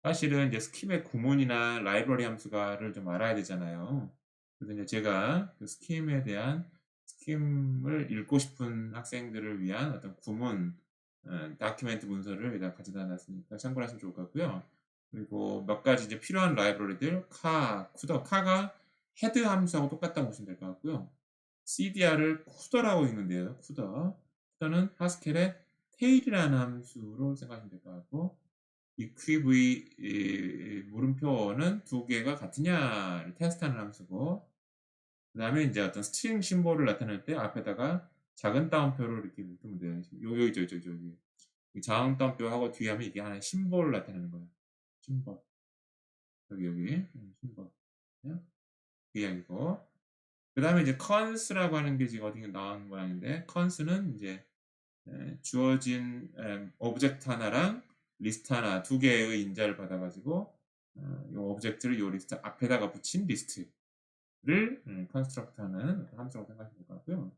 사실은 이제 스킴의 구문이나 라이브러리 함수가를 좀 알아야 되잖아요. 그래서 이제 제가 그 스킴에 대한 스킴을 읽고 싶은 학생들을 위한 어떤 구문, 다큐멘트 문서를 여기다 가져다 놨으니까 참고를 하시면 좋을 것 같고요. 그리고 몇 가지 이제 필요한 라이브러리들, 쿠더, 카가 헤드 함수하고 똑같다고 보시면 될 것 같고요. cdr을 쿠더라고 읽는데요. 쿠더는 하스켈의 테일이라는 함수로 생각하시면 될 것 같고 eqv 물음표는 두 개가 같으냐를 테스트하는 함수고 그 다음에 이제 어떤 스트링 심볼을 나타낼 때 앞에다가 작은 따옴표를 이렇게 묶으면 돼요. 여기 작은 따옴표하고 뒤에 하면 이게 하나의 심볼을 나타내는 거예요. 심볼 여기 심볼 그 이야기고 그 다음에 이제 con스라고 하는 게 지금 어디 나온 모양인데 con스는 이제 주어진 오브젝트 하나랑 리스트 하나 두 개의 인자를 받아가지고 이 오브젝트를 이 리스트 앞에다가 붙인 리스트를 컨스트럭트하는 함수라고 생각하시면 될 것 같고요.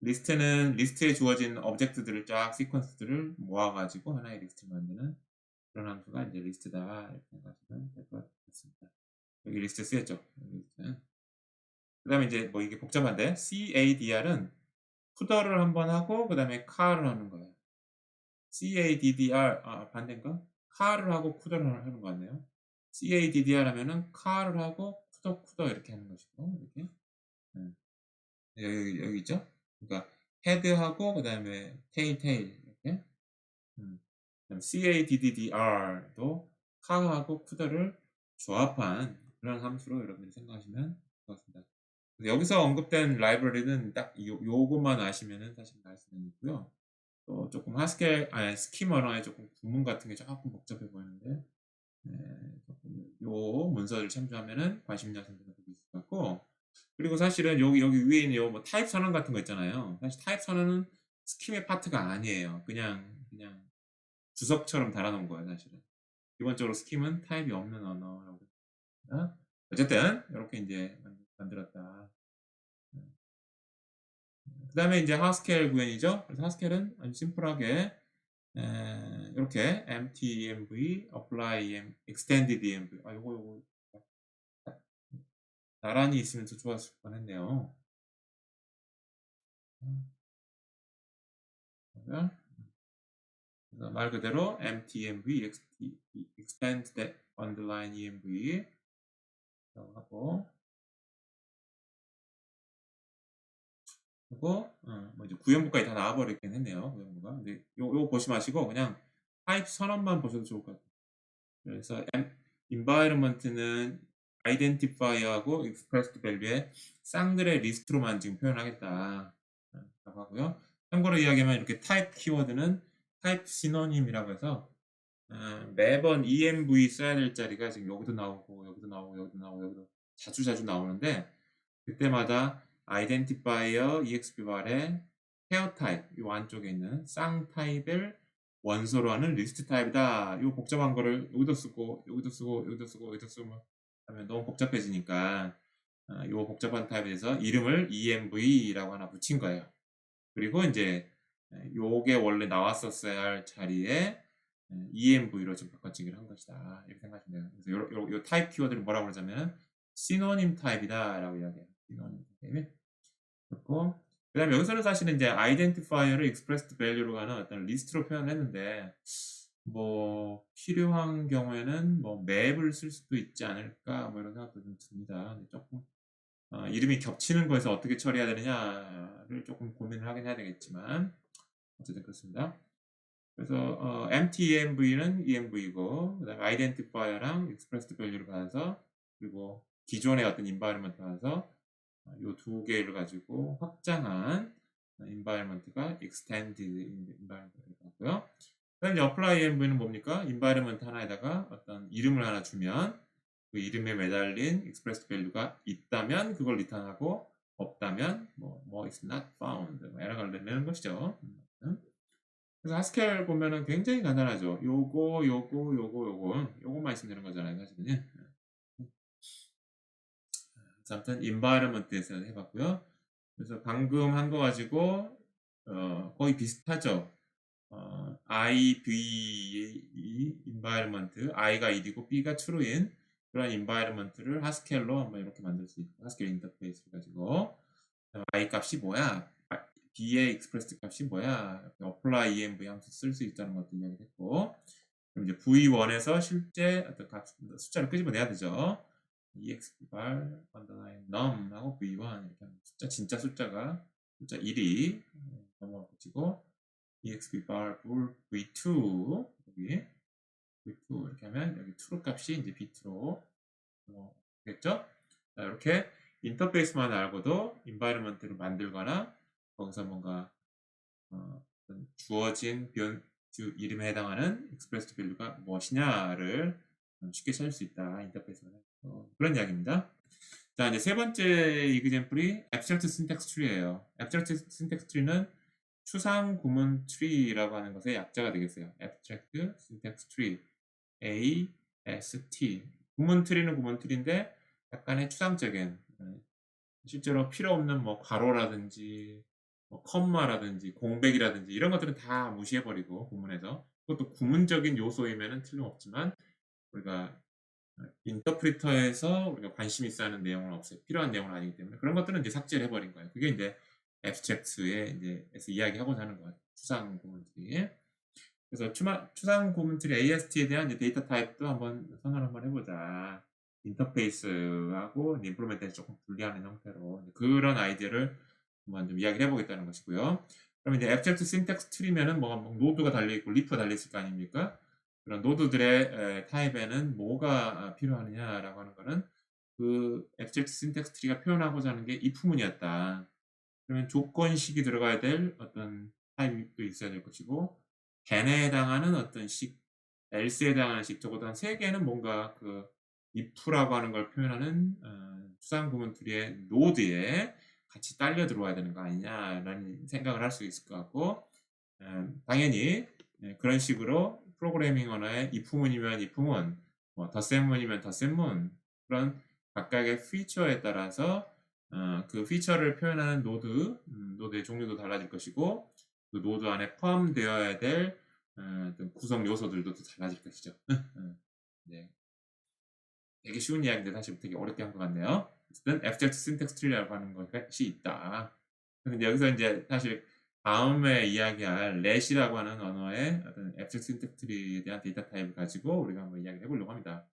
리스트는 리스트에 주어진 오브젝트들을 쫙 시퀀스들을 모아가지고 하나의 리스트를 만드는 그런 함수가 이제 리스트다 이렇게 생각하시면 될 것 같습니다. 여기 리스트 쓰였죠. 그 다음에 이제 뭐 이게 복잡한데 CADR은 푸더를 한번 하고 그 다음에 car를 하는 거예요. CADDR 반대인가? car를 하고 푸더를 하는 거 같네요. CADDR 하면은 car를 하고 쿠더 이렇게 하는 것이고 이렇게 여기 있죠? 그러니까 헤드하고 그 다음에 테일 이렇게 CADDR도 카하고 푸더를 조합한 그런 함수로 여러분들이 생각하시면 될 것 같습니다. 여기서 언급된 라이브러리는 딱 요것만 아시면은 사실 알 수는 있고요. 또 조금 하스켈, 아니 스킴 언어의 조금 구문 같은 게 조금 복잡해 보이는데, 조금 요 문서를 참조하면은 관심 있는 학생들은 보고 있을 것 같고, 그리고 사실은 여기 위에 있는 요 뭐 타입 선언 같은 거 있잖아요. 사실 타입 선언은 스킴의 파트가 아니에요. 그냥 주석처럼 달아놓은 거예요, 사실은. 기본적으로 스킴은 타입이 없는 언어라고 합니다. 어쨌든 이렇게 이제 만들었다. 그 다음에 이제 하스켈 구현이죠. 그래서 하스켈은 아주 심플하게 이렇게 empty env, apply extended env. 요거 나란히 있으면 더 좋았을 뻔했네요. 그래서 말 그대로 empty env, extend that underline env 하고, 뭐 이제 구현부까지 다 나와버리긴 했네요. 구현부가. 근데 요거 보시 마시고 그냥 타입 선언만 보셔도 좋을 것 같아요. 그래서 environment는 identifier하고 expressed value의 쌍들의 리스트로만 지금 표현하겠다 라고 하고요. 참고로 이야기하면 이렇게 type 키워드는 type 시노님이라고 해서 매번 env 써야 될 자리가 지금 여기도 나오고 여기도 나오고 여기도 나오고 여기도 자주 나오는데, 그때마다 identifier exp-bar의 페어 타입 이 안쪽에 있는 쌍 타입을 원소로 하는 리스트 타입이다. 이 복잡한 거를 여기도 쓰고 여기도 쓰고 여기도 쓰고 여기도 쓰고 하면 너무 복잡해지니까 이 복잡한 타입에 대해서 이름을 env라고 하나 붙인 거예요. 그리고 이제 요게 원래 나왔었어야 할 자리에 env로 좀 바꿔치기를 한 것이다. 이렇게 생각하시면 돼요. 그래서 요 타입 키워드를 뭐라고 그러자면 시노님 타입이다 라고 이야기해요. 시노님 타입. 그렇고, 그 다음에 여기서는 사실은 이제 identifier를 expressed value로 가는 어떤 리스트로 표현했는데, 뭐 필요한 경우에는 뭐 맵을 쓸 수도 있지 않을까 뭐 이런 생각도 좀 듭니다. 근데 조금 이름이 겹치는 거에서 어떻게 처리해야 되느냐를 조금 고민을 하긴 해야 되겠지만 어쨌든 그렇습니다. 그래서 empty env는 env이고, 그 다음에 identifier랑 expressed value를 받아서, 그리고 기존의 어떤 environment 받아서 이 두 개를 가지고 확장한 environment가 extended environment이고요. 그다음에 apply env는 뭡니까? environment 하나에다가 어떤 이름을 하나 주면 그 이름에 매달린 expressed value가 있다면 그걸 리턴하고, 없다면 뭐 is not found 에러가 내는 것이죠. 그래서 하스켈 보면은 굉장히 간단하죠. 요거만 있으면 되는 거잖아요, 사실은. 아무튼 environment에서 해봤고요. 그래서 방금 한 거 가지고 거의 비슷하죠. I, V environment, I가 1이고 B가 true인 그런 environment를 하스켈로 한번 이렇게 만들 수 있고, 하스켈 인터페이스를 가지고 I 값이 뭐야? B의 expressed 값이 뭐야? apply env 함수 쓸 수 있다는 것도 이야기했고, 그럼 이제 V1에서 실제 어떤 값, 숫자를 끄집어내야 되죠. exbar underline num 하고 v1 이렇게 하면 진짜 숫자가 숫자 1이 넘어가 붙이고, exbar v2 여기 v2 이렇게 하면 여기 true 값이 이제 b2로 되겠죠. 자, 이렇게 인터페이스만 알고도 environment를 만들거나 거기서 뭔가 주어진 이름에 해당하는 expressed value가 무엇이냐를 쉽게 찾을 수 있다. 인터페이스는 그런 이야기입니다. 자, 이제 세 번째 이그젬플이 abstract syntax tree예요. abstract syntax tree는 추상 구문 tree라고 하는 것의 약자가 되겠어요. abstract syntax tree, AST. 구문 트리는 구문 트리인데 약간의 추상적인, 실제로 필요 없는 뭐 괄호라든지 뭐 컴마라든지 공백이라든지 이런 것들은 다 무시해버리고 구문에서, 그것도 구문적인 요소이면은 틀림없지만 우리가 인터프리터에서 우리가 관심 있어 하는 내용은 없어요. 필요한 내용은 아니기 때문에 그런 것들은 이제 삭제를 해버린 거예요. 그게 이제 앱스트랙트에 이제에서 이야기하고자 하는 거예요. 추상 구문들이. 그래서 추상 구문들이 AST에 대한 이제 데이터 타입도 한번 선언을 한번 해보자. 인터페이스하고 임플리멘테이션 조금 분리하는 형태로 그런 아이디어를 한번 좀 이야기를 해보겠다는 것이고요. 그럼 이제 abstract syntax tree면은 뭐가 노드가 달려있고 리프가 달려있을 거 아닙니까? 그런 노드들의 타입에는 뭐가 필요하느냐라고 하는 거는 그 abstract syntax tree가 표현하고자 하는 게 if문이었다. 그러면 조건식이 들어가야 될 어떤 타입도 있어야 될 것이고 can에 해당하는 어떤 식, else에 해당하는 식, 적어도 한 3개는 뭔가 그 if라고 하는 걸 표현하는 추상 구문 트리의 노드에 같이 딸려 들어와야 되는 거 아니냐라는 생각을 할 수 있을 것 같고, 당연히 그런 식으로 프로그래밍 언어의 if문이면 if문, 뭐 덧셈문이면 덧셈문, 그런 각각의 피처에 따라서 그 피처를 표현하는 노드의 종류도 달라질 것이고, 그 노드 안에 포함되어야 될 어떤 구성 요소들도 또 달라질 것이죠. 네. 되게 쉬운 이야기인데 사실 되게 어렵게 한 것 같네요. 어쨌든 abstract syntax tree라고 하는 것이 있다. 그래서 이제 여기서 이제 사실 다음에 이야기할 let이라고 하는 언어의 어떤 abstract syntax tree에 대한 데이터 타입을 가지고 우리가 한번 이야기를 해보려고 합니다.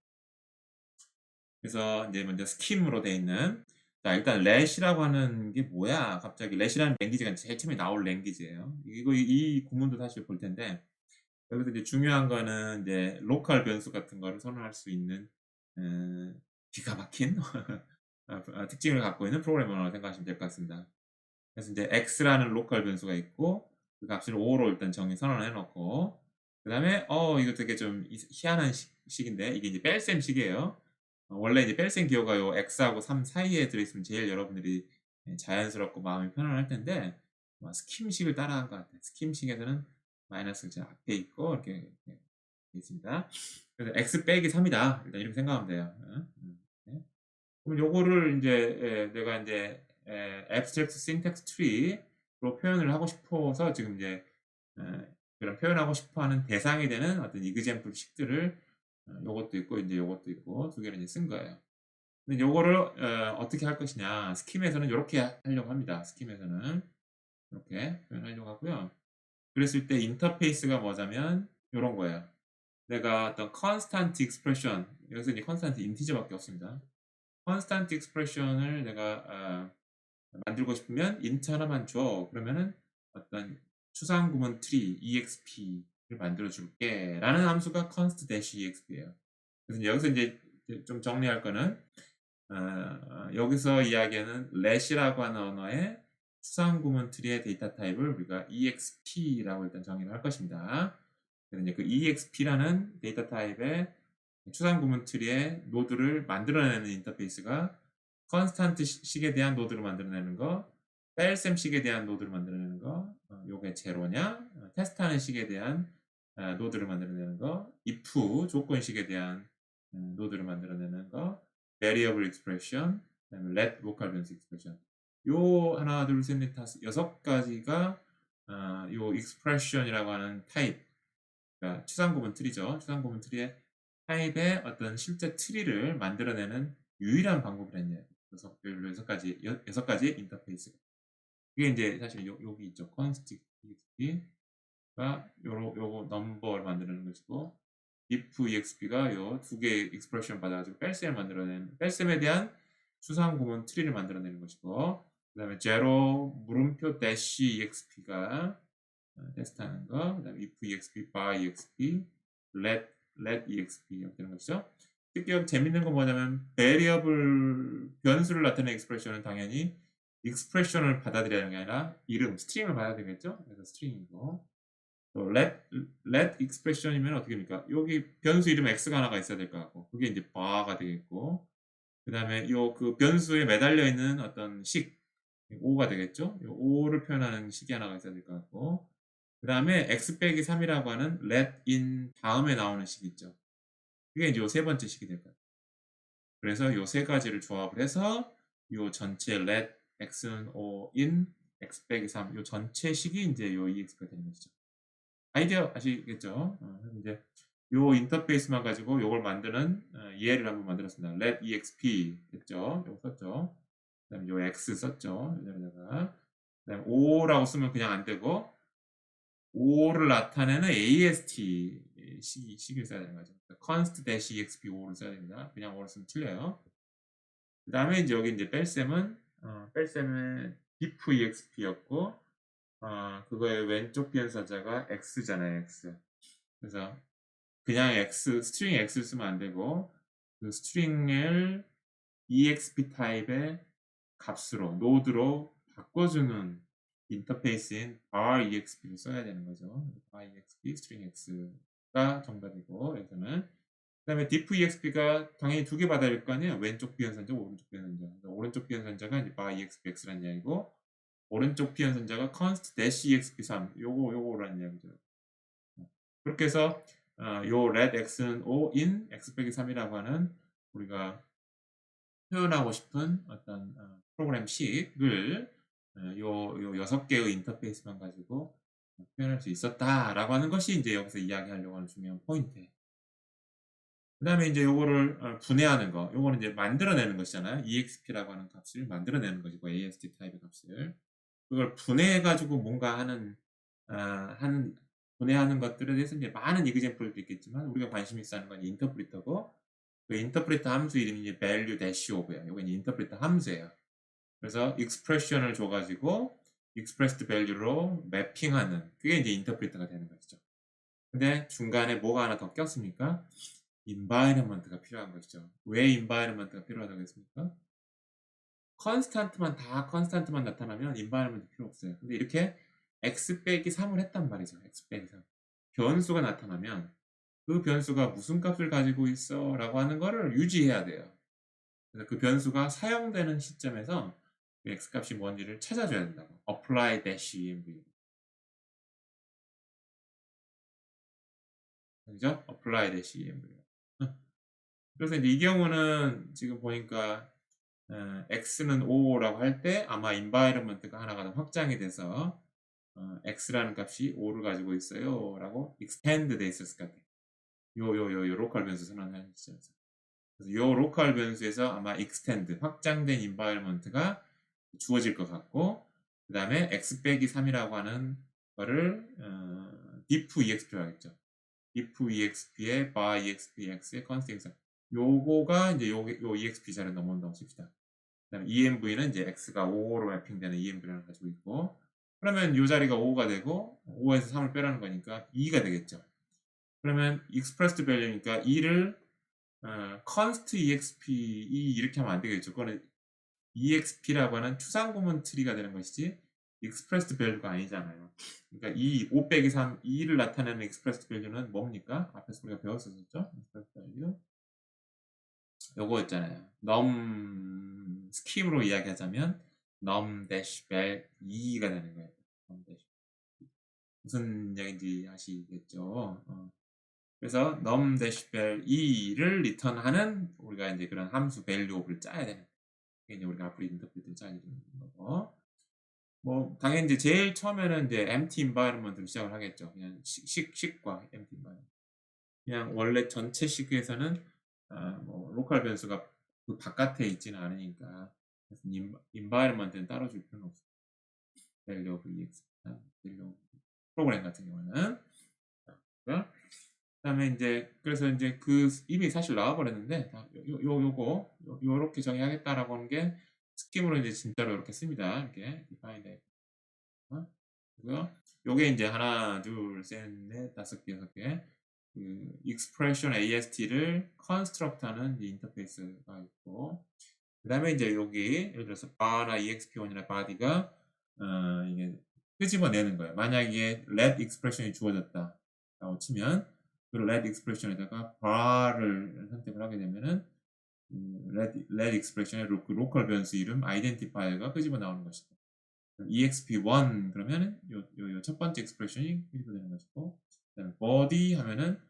그래서 이제 먼저 스킴으로 되어 있는, 자 일단 let이라고 하는 게 뭐야? 갑자기 let이라는 랭귀지가 제일 처음에 나올 랭귀지예요. 이거 이 구문도 사실 볼 텐데, 여기서 이제 중요한 거는 이제 로컬 변수 같은 거를 선언할 수 있는 기가 막힌 특징을 갖고 있는 프로그래밍 언어라고 생각하시면 될 것 같습니다. 그래서 이제 x라는 로컬 변수가 있고 그 값을 5로 일단 선언을 해놓고, 그 다음에 이거 되게 좀 희한한 식인데 이게 이제 뺄셈 식이에요. 원래 이제 뺄셈 기호가 요 x하고 3 사이에 들어있으면 제일 여러분들이 자연스럽고 마음이 편안할 텐데 스킴식을 따라한 것 같아요. 스킴식에서는 마이너스가 제 앞에 있고 이렇게 돼 있습니다. 그래서 x 빼기 3이다. 일단 이렇게 생각하면 돼요. 네. 그럼 요거를 이제 내가 이제 abstract syntax tree로 표현을 하고 싶어서 지금 이제 그런 표현하고 싶어하는 대상이 되는 어떤 example 식들을 요것도 있고 이제 요것도 있고 두 개를 이제 쓴 거예요. 근데 요거를 어떻게 할 것이냐, 스킴에서는 요렇게 하려고 합니다. 스킴에서는 이렇게 표현하려고 하고요. 그랬을 때 인터페이스가 뭐냐면 요런 거예요. 내가 어떤 constant expression, 여기서 이제 constant 인티저밖에 없습니다. constant expression을 내가 만들고 싶으면 int 하나만 줘. 그러면은 어떤 추상 구문 트리 exp를 만들어 줄게 라는 함수가 const-exp예요. 그래서 여기서 이제 좀 정리할 거는 여기서 이야기하는 let이라고 하는 언어의 추상 구문 트리의 데이터 타입을 우리가 exp라고 일단 정의를 할 것입니다. 그래서 이제 그 exp라는 데이터 타입의 추상 구문 트리의 노드를 만들어내는 인터페이스가 컨스탄트 식에 대한 노드를 만들어내는 거, 뺄셈 식에 대한 노드를 만들어내는 거, 요게 제로냐, 테스트하는 식에 대한 노드를 만들어내는 거, if 조건식에 대한 노드를 만들어내는 거, variable expression, 그다음에 let local 변수 expression. 요 하나, 둘, 셋, 넷, 다섯, 6가지가 요 expression이라고 하는 타입, 그러니까 추상 구문 트리죠. 추상 구문 트리의 타입의 어떤 실제 트리를 만들어내는 유일한 방법이라는 그래서 6가지 인터페이스. 이게 이제 사실 여기 있죠. const가 요거 넘버를 만드는 것이고, if exp가 요 두 개의 익스프레션 받아가지고 뺄셈을 만들어내는, 뺄셈에 대한 추상 구문 트리를 만들어내는 것이고, 그 다음에 제로 물음표 dash exp가 테스트하는 거, 그 다음에 if exp, by exp, let exp 이렇게 되는 것이죠. 특히 재밌는 건 뭐냐면 variable 변수를 나타내는 expression은 당연히 expression을 받아들여야 하는 게 아니라 이름, string을 받아들이겠죠. 그래서 string이고, 또 let expression이면 어떻게 됩니까? 여기 변수 이름 x가 하나가 있어야 될 것 같고 그게 이제 bar가 되겠고, 그 다음에 요 그 변수에 매달려 있는 어떤 식 o가 되겠죠. 요 o를 표현하는 식이 하나가 있어야 될 것 같고, 그 다음에 x 빼기 3이라고 하는 let in 다음에 나오는 식이 있죠. 그게 이제 요 세 번째 식이 될 거예요. 그래서 요 세 가지를 조합을 해서 요 전체 let x는 o in x 빼기 3, 요 전체 식이 이제 요 ex가 되는 것이죠. 아이디어 아시겠죠? 이제 요 인터페이스만 가지고 요걸 만드는 예를 한번 만들었습니다. let exp 됐죠? 요거 썼죠. 그 다음에 요 x 썼죠. 여기다가 그다음에 o라고 쓰면 그냥 안 되고 o를 나타내는 ast 식을 써야 되는 거죠. const-exp o를 써야 됩니다. 그냥 o를 쓰면 틀려요. 그 다음에 이제 여기 이제 뺄셈은 뺄셈은 diff exp였고 그거의 왼쪽 변사자가 x잖아요, x. 그래서 그냥 스트링 x를 쓰면 안 되고 그 스트링을 exp 타입의 값으로 노드로 바꿔주는 인터페이스인 var exp를 써야 되는 거죠. var exp string x가 정답이고 여기서는 그다음에 diff exp가 당연히 두 개 받아야 될 거 아니에요. 왼쪽 비연선자, 오른쪽 비연선자. 그러니까 오른쪽 비연선자가 이제 var exp x라는 이야기고 오른쪽 비연선자가 const dash exp 3 요거라는 이야기죠. 그렇게 해서 요 let x는 5인 x 빼기 3이라고 하는 우리가 표현하고 싶은 어떤 프로그램식을 요 6개의 인터페이스만 가지고 표현할 수 있었다라고 하는 것이 이제 여기서 이야기하려고 하는 중요한 포인트예요. 그 다음에 이제 요거를 분해하는 거, 요거는 이제 만들어내는 것이잖아요. exp라고 하는 값을 만들어내는 것이고, ast 타입의 값을. 그걸 분해해가지고 뭔가 분해하는 것들에 대해서 이제 많은 이그젠플도 있겠지만, 우리가 관심 있어 하는 건 인터프리터고, 그 인터프리터 함수 이름이 이제 value dash of예요. 요건 인터프리터 함수예요. 그래서 expression을 줘가지고, expressed value로 매핑하는, 그게 이제 인터프리터가 되는 것이죠. 근데 중간에 뭐가 하나 더 꼈습니까? environment가 필요한 것이죠. 왜 environment가 필요하다고 했습니까? 컨스탄트만 나타나면 environment 필요 없어요. 근데 이렇게 x 빼기 3을 했단 말이죠. x 빼기 3. 변수가 나타나면 그 변수가 무슨 값을 가지고 있어 라고 하는 거를 유지해야 돼요. 그래서 그 변수가 사용되는 시점에서 그 x 값이 뭔지를 찾아줘야 된다고. apply dash env. 그죠? apply dash env. 그래서 이제 이 경우는 지금 보니까 x는 5라고 할 때 아마 environment가 하나가 더 확장이 돼서 x라는 값이 5를 가지고 있어요 라고 extend 돼 있었을 것 같아요. 요 로컬 변수 선언하는 시점에서. 그래서 요 로컬 변수에서 아마 extend 확장된 environment가 주어질 것 같고 그 다음에 x 빼기 3이라고 하는 거를 diff exp라고 하겠죠. diff exp의 by expx의 const 요거가 이제 요 exp 자리에 넘어온다고 칩시다. 그다음에 env는 이제 x가 5로 매핑되는 env를 가지고 있고 그러면 이 자리가 5가 되고 5에서 3을 빼라는 거니까 2가 되겠죠. 그러면 expressed value니까 2를 const exp 이렇게 하면 안 되겠죠. 그거는 exp라고 하는 추상구문 트리가 되는 것이지 expressed value가 아니잖아요. 그러니까 5 빼기 3, 2를 나타내는 expressed value는 뭡니까? 앞에서 우리가 배웠었죠? expressed value. 요거 있잖아요. num 스킴으로 이야기하자면 num-val 2가 되는 거예요. 무슨 얘기인지 아시겠죠? 그래서 num-val 2를 리턴하는 우리가 이제 그런 함수 value of를 짜야 되는 게 이제 우리가 앞으로 인터프리트를 짜야 되는 거고. 뭐 당연히 이제 제일 처음에는 이제 empty environment로 시작을 하겠죠. 그냥 식과 empty environment. 그냥 원래 전체 식에서는 뭐 로컬 변수가 그 바깥에 있지는 않으니까 그래서 environment는 따로 줄 필요는 없어요. value of ex, value of 프로그램 같은 경우는 그 다음에 이제 그래서 이제 그 이미 사실 나와버렸는데 요렇게 정의하겠다라고 하는 게 스킴으로 이제 진짜로 이렇게 씁니다. 이렇게 define 그리고 요게 이제 하나, 둘, 셋, 넷, 다섯 개, 여섯 개. 그 expression AST를 construct하는 인터페이스가 있고 그 다음에 이제 여기 예를 들어서 bar나 exp1이나 body가 이게 끄집어내는 거예요. 만약에 let expression이 주어졌다 라고 치면 그 let expression에다가 bar를 선택을 하게 되면은 let expression의 로컬 변수 이름 identifier가 끄집어 나오는 것이다. exp1 그러면 요 첫 번째 expression이 끄집어내는 것이고 그다음에 body 하면은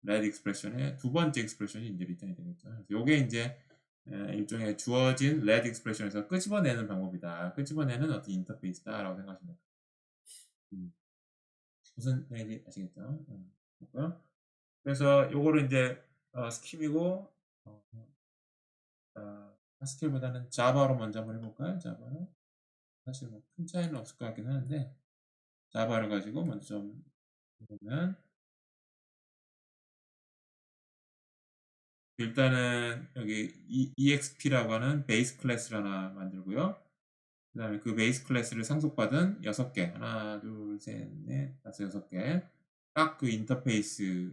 let expression의 두 번째 expression이 이제 리턴이 되겠죠. 그래서 요게 이제 일종의 주어진 let expression에서 끄집어내는 방법이다. 끄집어내는 어떤 인터페이스다라고 생각하시면 됩니다. 무슨 얘기인지 아시겠죠? 그래서 요거를 이제 스킵이고 하스킬보다는 자바로 먼저 한번 해볼까요? 자바로 사실 뭐 큰 차이는 없을 것 같긴 하는데 자바를 가지고 먼저 좀 보면 일단은 여기 exp라고 하는 베이스 클래스를 하나 만들고요. 그 다음에 그 베이스 클래스를 상속받은 6개 하나 둘 셋 넷 다섯 6개 딱 그 인터페이스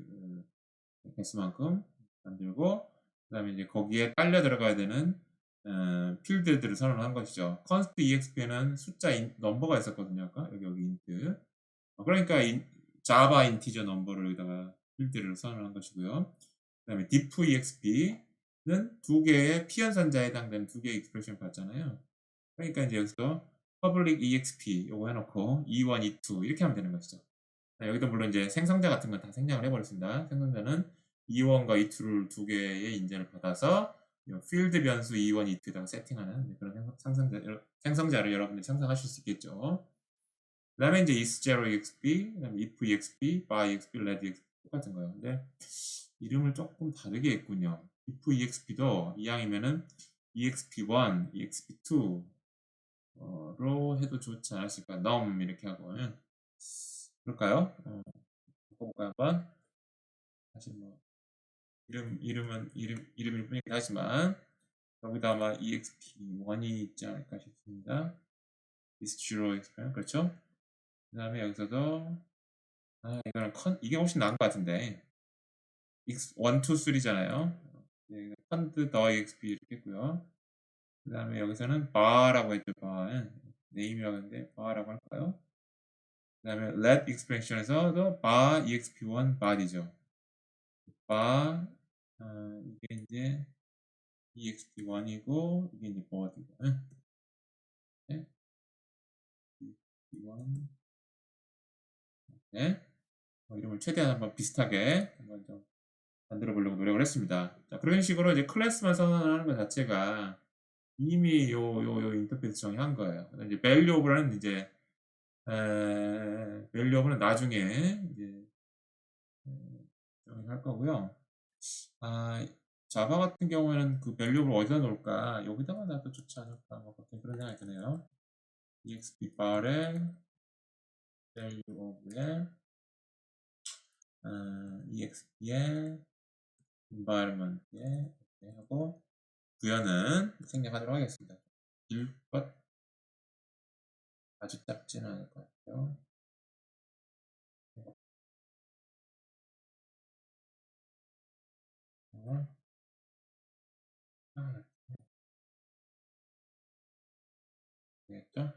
개수만큼 만들고 그다음에 이제 거기에 딸려 들어가야 되는 필드들을 선언한 것이죠. const exp에는 숫자 넘버가 있었거든요. 아까 여기 int. 그러니까 자바 인티저 넘버를 여기다가 필드를 선언한 것이고요. 그다음에 diff exp는 두 개의 피연산자에 해당되는 두 개의 익스프레션 봤잖아요. 그러니까 이제 여기서 public exp 요거 해놓고 e1, e2 이렇게 하면 되는 것이죠. 여기도 물론 이제 생성자 같은 건 다 생략을 해버렸습니다. 생성자는 e1과 e2를 두 개의 인자를 받아서 필드 변수 e1, e2에다가 세팅하는 그런 생성자를 여러분들이 생성하실 수 있겠죠. 그 다음에 이제 is0 exp, 그 다음에 if exp, by exp, let exp 똑같은 거예요. 근데 이름을 조금 다르게 했군요. if exp도 이왕이면은 exp1, exp2 로 해도 좋지 않았을까? num 이렇게 하고 그럴까요? 바꿔볼까요 한번? 사실 뭐 이름일 뿐이긴 하지만 여기다 아마 exp1이 있지 않을까 싶습니다. is0 exp 그렇죠? 그 다음에 여기서도 이거는 이게 훨씬 나은 것 같은데 x 1, 2, 3잖아요. 컨드 더 exp 이렇게 했고요. 그 다음에 여기서는 bar라고 했죠. bar 네임이라고 했는데 bar라고 할까요? 그 다음에 let expression에서도 bar exp1 bar이죠. bar 이게 이제 exp1이고 이게 이제 board이고 네? exp1 네? 이름을 최대한 한번 비슷하게 한번 좀 만들어 보려고 노력을 했습니다. 자, 그런 식으로 이제 클래스만 선언하는 것 자체가 이미 요 인터페이스 정의한 거예요. 이제 valuable은 이제 valuable은 나중에 이제 정의할 거고요. 자바 같은 경우에는 그 valuable 어디다 놓을까? 여기다가 놔도 좋지 않을까? 뭐 그런 생각이 드네요. exp bar에 valuable에 exp에 environment에 이렇게 하고 구현은 생략하도록 하겠습니다. 길것 아주 짧지는 않을 것 같아요. 되겠죠?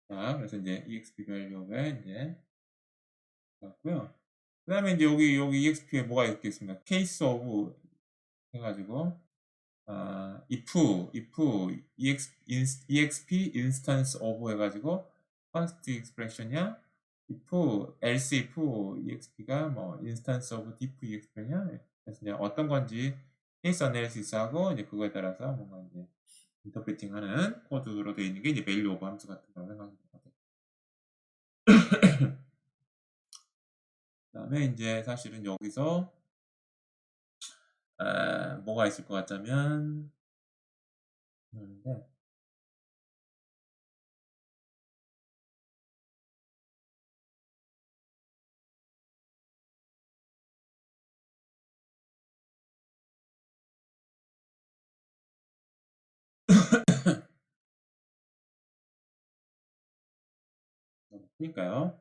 자, 그래서 이제 exp value에 이제 나왔고요. 그 다음에 이제 여기 exp에 뭐가 있겠습니까? case of 해가지고 if exp instance of 해가지고 const expression이야 if else if exp가 뭐 instance of diff expression이야 그래서 이제 어떤 건지 case analysis하고 이제 그거에 따라서 뭔가 이제 인터프리팅 하는 코드로 되어 있는 게 이제 value of 함수 같은 거라고 생각하면 될 것 같아요. 그 다음에 이제 사실은 여기서 뭐가 있을 것 같자면 그러니까요.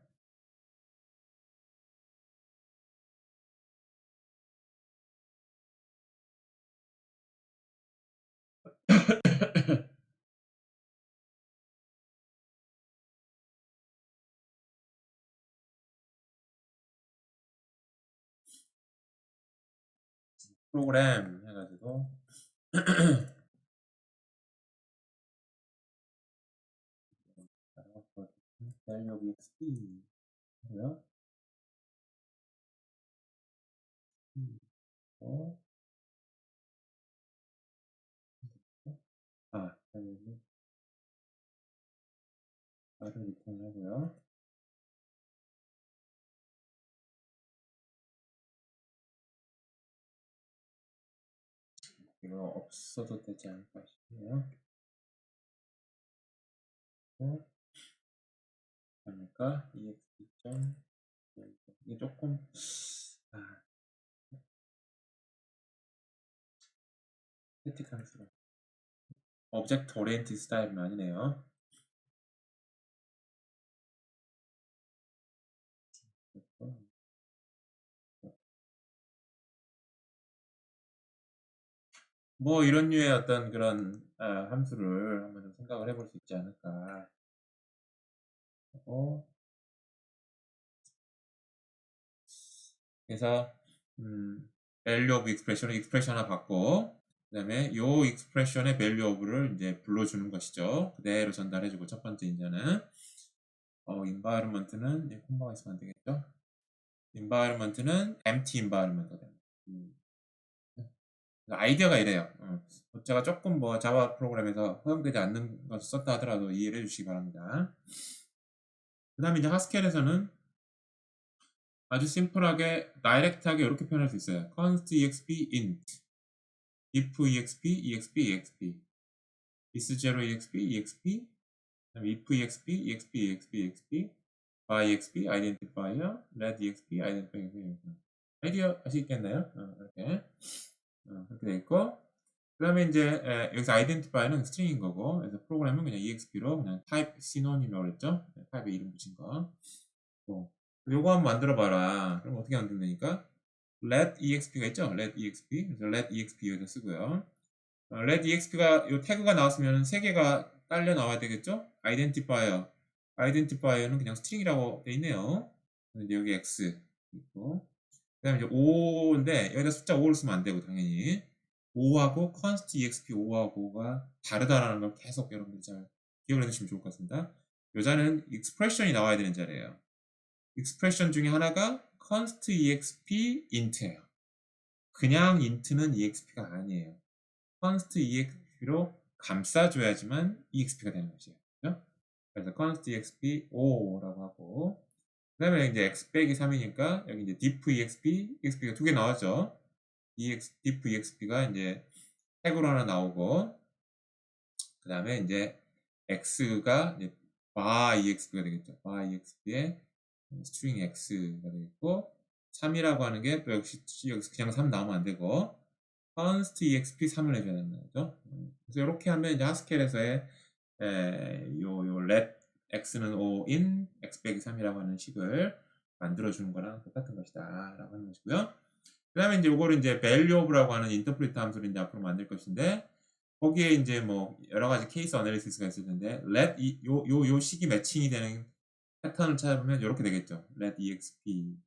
프로그램 해가지고 value exp 하고요. 그다음에 말을 리턴 하고요. 이거 없어도 되지 않을까 싶네요. 그러니까 exp 이게 조금 스태틱한 수로 오브젝트 오리엔티드 스타일은 아니네요. 뭐 이런 류의 어떤 그런 함수를 한번 좀 생각을 해볼 수 있지 않을까 하고, 그래서 value of expression을 expression 하나 받고, 그 다음에 요 expression의 value of를 이제 불러주는 것이죠. 그대로 전달해주고, 첫 번째 이제는 environment는 콤마가 있으면 안 되겠죠. environment는 empty environment가 됩니다. 아이디어가 이래요. 제가 조금 뭐 자바 프로그램에서 허용되지 않는 것을 썼다 하더라도 이해를 해주시기 바랍니다. 그 다음에 이제 하스켈에서는 아주 심플하게 다이렉트하게 이렇게 표현할 수 있어요. const exp int if exp exp exp is0 exp exp if exp exp exp exp by exp identifier let exp identifier 아이디어 아시겠나요? 이렇게 돼 있고, 그 다음에 이제 여기서 identify는 스트링인 거고, 그래서 프로그램은 그냥 exp로 그냥 type synonym이라고 그랬죠. 타입에 이름 붙인 거. 요거 한번 만들어 봐라. 그럼 어떻게 만든다니까? let exp가 있죠? let exp. 그래서 let exp 여기서 쓰고요. let exp가 요 태그가 나왔으면 세 개가 딸려 나와야 되겠죠? identifier는 그냥 스트링이라고 돼 있네요. 근데 여기 x 있고, 그 다음에 이제 5인데 여기다 숫자 5를 쓰면 안 되고 당연히 5하고 const exp 5하고가 다르다라는 걸 계속 여러분들 잘 기억을 해두시면 좋을 것 같습니다. 요 자는 expression이 나와야 되는 자리예요. expression 중에 하나가 const exp int예요. 그냥 int는 exp가 아니에요. const exp로 감싸줘야지만 exp가 되는 것이에요. 그렇죠? 그래서 const exp 5라고 하고, 그 다음에 이제 x 빼기 3이니까 여기 이제 diff exp가 두 개 나왔죠. diff exp가 이제 태그로 하나 나오고, 그 다음에 이제 x가 이제 bar exp가 되겠죠. bar exp의 string x가 되겠고, 3이라고 하는 게 또 역시 여기서 그냥 3 나오면 안 되고 const exp 3을 해줘야 되는 거죠. 그래서 이렇게 하면 이제 하스켈에서의 요 let x는 5인 x 빼기 3이라고 하는 식을 만들어주는 거랑 똑같은 것이다 라고 하는 것이고요. 그 다음에 이제 요거를 이제 value of라고 하는 인터프리터 함수를 이제 앞으로 만들 것인데, 거기에 이제 뭐 여러 가지 케이스 어널리시스가 있을 텐데, let 요 식이 매칭이 되는 패턴을 찾아보면 이렇게 되겠죠. let exp.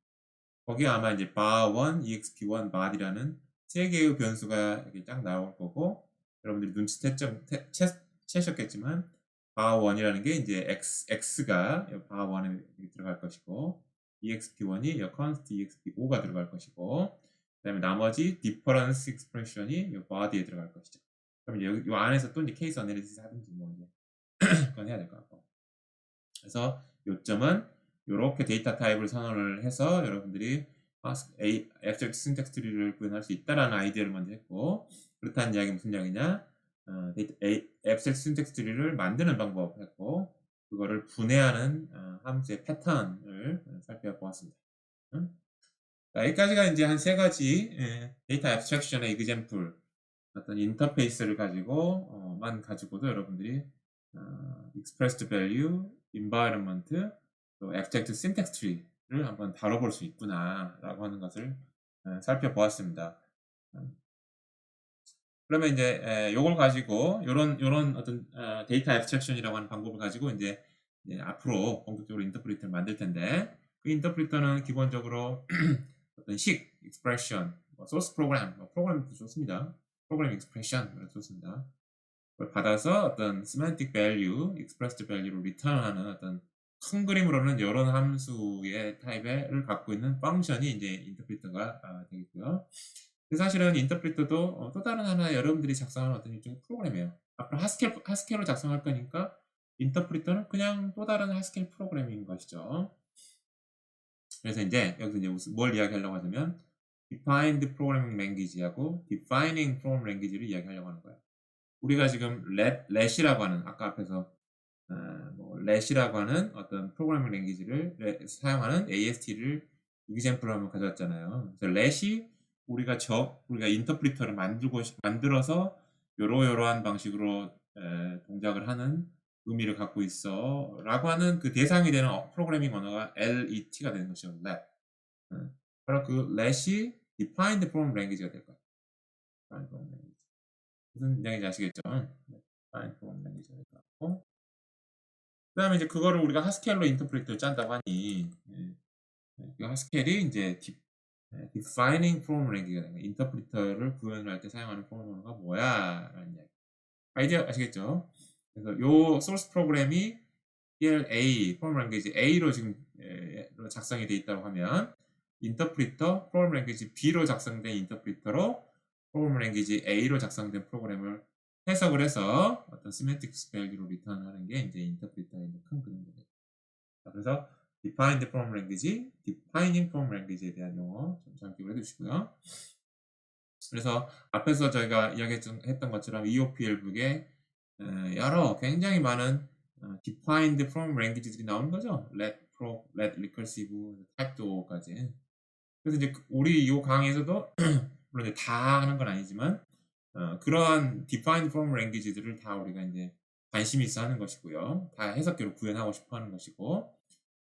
거기에 아마 이제 bar1, exp1, bar이라는 세 개의 변수가 이렇게 쫙 나올 거고, 여러분들이 눈치채셨겠지만 bar1이라는 게 이제 x가 bar1에 들어갈 것이고, exp1이 const exp5가 들어갈 것이고, 그 다음에 나머지 difference expression이 body에 들어갈 것이죠. 그럼 이제 이 안에서 또 이제 케이스 어널리시스 하든지 뭐 이제 그건 해야 될 것 같고. 그래서 요점은 이렇게 데이터 타입을 선언을 해서 여러분들이 abstract syntax tree를 구현할 수 있다라는 아이디어를 먼저 했고, 그렇다는 이야기 무슨 이야기냐? abstract syntax tree를 만드는 방법 했고, 그거를 분해하는 함수의 패턴을 살펴보았습니다. 자, 여기까지가 이제 한 세 가지 데이터 abstraction의 example, 어떤 인터페이스를 가지고만 가지고도 여러분들이 expressed value, environment, 또 abstract syntax tree를 한번 다뤄볼 수 있구나라고 하는 것을 살펴보았습니다. 그러면 이제 요걸 가지고 요런 어떤 데이터 abstraction이라고 하는 방법을 가지고 이제 앞으로 본격적으로 인터프리터를 만들 텐데, 그 인터프리터는 기본적으로 어떤 식, expression, source program, 프로그램도 좋습니다. 프로그램 expression 좋습니다. 그걸 받아서 어떤 semantic value, expressed value를 return하는 어떤 큰 그림으로는 이런 함수의 타입을 갖고 있는 펑션이 이제 인터프리터가 되겠고요. 사실은 인터프리터도 또 다른 하나의 여러분들이 작성하는 어떤 일종의 프로그램이에요. 앞으로 하스켈로 작성할 거니까 인터프리터는 그냥 또 다른 하스켈 프로그램인 것이죠. 그래서 이제 여기서 이제 뭘 이야기하려고 하냐면 defined programming language하고 defining program language를 이야기하려고 하는 거예요. 우리가 지금 let이라고 하는 아까 앞에서 let이라고 하는 어떤 프로그래밍 랭귀지를 사용하는 AST를 example로 한번 가져왔잖아요. 그래서 let이 우리가 인터프리터를 만들어서 요러요러한 방식으로 동작을 하는 의미를 갖고 있어 라고 하는 그 대상이 되는 프로그래밍 언어가 LET가 되는 것이죠. let. 바로 그 let이 defined program language가 될 거예요. 무슨 이야기인지 아시겠죠? define program language 고 그다음에 이제 그거를 우리가 하스켈로 인터프리터를 짠다고 하니 이 하스켈이 이제 defining program language가 되는 거예요. 인터프리터를 구현을 할 때 사용하는 프로그램가 뭐야라는 이야기. 아이디어 아시겠죠? 그래서 요 소스 프로그램이 PLA 프로그램 랭귀지 A로 지금 작성이 되어 있다고 하면 인터프리터 프로그램 랭귀지 B로 작성된 인터프리터로 프로그램 랭귀지 A로 작성된 프로그램을 해석을 해서 어떤 시멘틱스 밸류로 리턴하는 게 이제 인터프리터의 큰 그림입니다. 그래서 defined program language, defining program language에 대한 용어 좀 잘 기억을 해두시고요. 그래서 앞에서 저희가 이야기했던 것처럼 EOPL 북에 여러 굉장히 많은 defined program language들이 나오는 거죠. let, prop, let, recursive, type2까지. 그래서 이제 우리 이 강의에서도 물론 이제 다 하는 건 아니지만 그러한 defined program language들을 다 우리가 이제 관심 있어 하는 것이고요. 다 해석기로 구현하고 싶어 하는 것이고.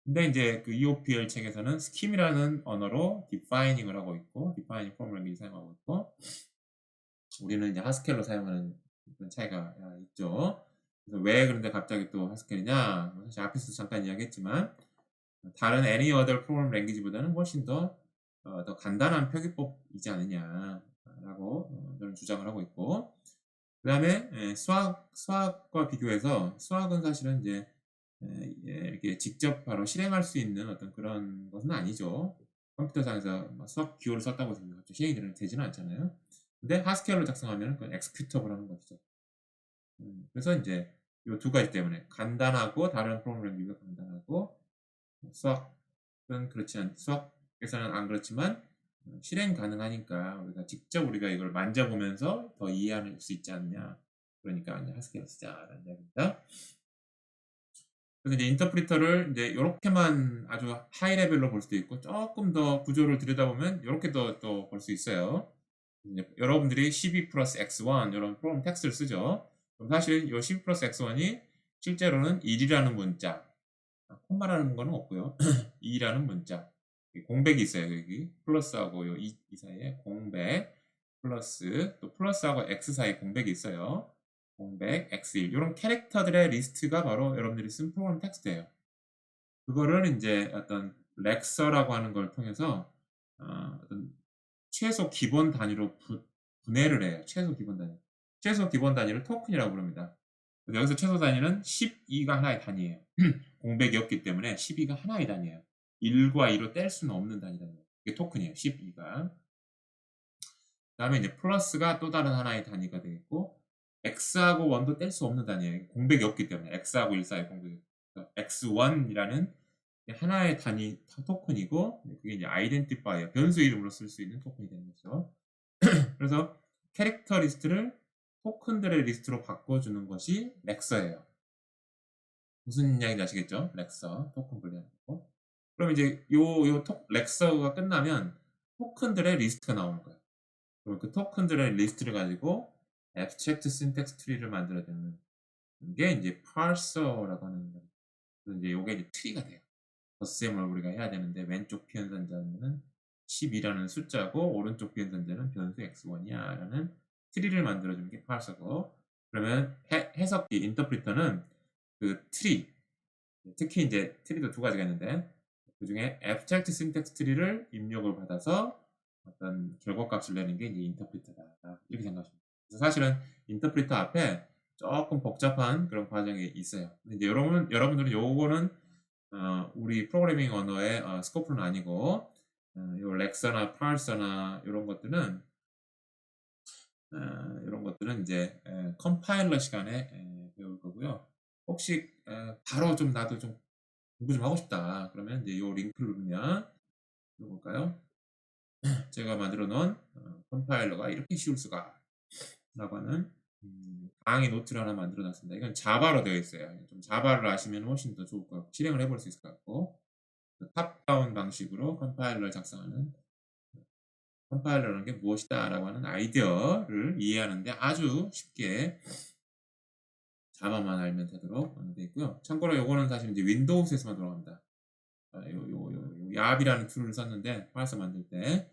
근데 이제 그 EOPL 책에서는 schem이라는 언어로 defining을 하고 있고, defining program language 사용하고 있고, 우리는 이제 하스켈로 사용하는 그런 차이가 있죠. 그래서 왜 그런데 갑자기 또 하스켈이냐? 사실 앞에서 잠깐 이야기했지만 다른 any other program language보다는 훨씬 더 간단한 표기법이지 않느냐라고 저는 주장을 하고 있고, 그 다음에 수학과 비교해서 수학은 사실은 이제 이렇게 직접 바로 실행할 수 있는 어떤 그런 것은 아니죠. 컴퓨터상에서 수학 기호를 썼다고 해서 갑자기 실행이 되지는 않잖아요. 근데 하스켈로 작성하면 그건 엑스큐터블 하는 것이죠. 그래서 이제 이 두 가지 때문에 간단하고 다른 프로그램 랭귀지가 간단하고 수학은 수학에서는 안 그렇지만 실행 가능하니까 우리가 이걸 만져보면서 더 이해할 수 있지 않냐. 그러니까 이제 하스켈을 쓰자라는 이야기입니다. 그래서 이제 인터프리터를 이제 이렇게만 아주 하이 레벨로 볼 수도 있고 조금 더 구조를 들여다보면 이렇게 또 볼 수 있어요. 여러분들이 12 플러스 x1 이런 프로그램 텍스트를 쓰죠. 그럼 사실 이 12 플러스 x1이 실제로는 1이라는 문자, 콤마라는 거는 없고요. 2라는 문자, 공백이 있어요. 여기 플러스하고 이 사이에 공백 플러스 또 플러스하고 x 사이에 공백이 있어요. 공백 x1 이런 캐릭터들의 리스트가 바로 여러분들이 쓴 프로그램 텍스트예요. 그거를 이제 어떤 렉서라고 하는 걸 통해서 어떤 최소 기본 단위로 분해를 해요. 최소 기본 단위. 최소 기본 단위를 토큰이라고 부릅니다. 여기서 최소 단위는 12가 하나의 단위예요. 공백이 없기 때문에 12가 하나의 단위예요. 1과 2로 뗄 수는 없는 단위예요. 이게 토큰이에요. 12가. 그 다음에 이제 플러스가 또 다른 하나의 단위가 되겠고 x하고 1도 뗄 수 없는 단위예요. 공백이 없기 때문에 x하고 1 사이 공백이. x1이라는 하나의 단위 토큰이고 그게 이제 아이덴티파이어 변수 이름으로 쓸 수 있는 토큰이 되는 거죠. 그래서 캐릭터 리스트를 토큰들의 리스트로 바꿔주는 것이 렉서예요. 무슨 이야기인지 아시겠죠? 렉서 토큰 분리하는 거. 그럼 이제 렉서가 끝나면 토큰들의 리스트가 나오는 거예요. 그럼 그 토큰들의 리스트를 가지고 abstract syntax tree를 만들어내는 게 이제 parser라고 하는 거예요. 그래서 이제 이게 이제 트리가 돼요. 덧셈을 우리가 해야 되는데 왼쪽 피현선자는 10이라는 숫자고 오른쪽 피현선자는 변수 x1이야 라는 트리를 만들어주는 게 parser고 그러면 해석기 인터프리터는 그 트리 특히 이제 트리도 두 가지가 있는데 그 중에 abstract syntax tree를 입력을 받아서 어떤 결과값을 내는 게 이제 인터프리터다 이렇게 생각하시면 돼요. 그래서 사실은 인터프리터 앞에 조금 복잡한 그런 과정이 있어요. 근데 이제 여러분들은 요거는 우리 프로그래밍 언어의 스코프는 아니고 요 렉서나 파서나 이런 것들은 이제 컴파일러 시간에 배울 거고요. 혹시 바로 좀 나도 좀 공부 좀 하고 싶다. 그러면 이제 요 링크를 누르면 이거 볼까요? 제가 만들어 놓은 컴파일러가 이렇게 쉬울 수가 라고 하는 강의 노트를 하나 만들어 놨습니다. 이건 자바로 되어 있어요. 좀 자바를 아시면 훨씬 더 좋을 것 같고 실행을 해볼 수 있을 것 같고 탑다운 방식으로 컴파일러를 작성하는 컴파일러라는 게 무엇이다 라고 하는 아이디어를 이해하는데 아주 쉽게 자바만 알면 되도록 되어 있고요. 참고로 요거는 사실 이제 윈도우스에서만 돌아갑니다. 얍이라는 툴을 썼는데 파서 만들 때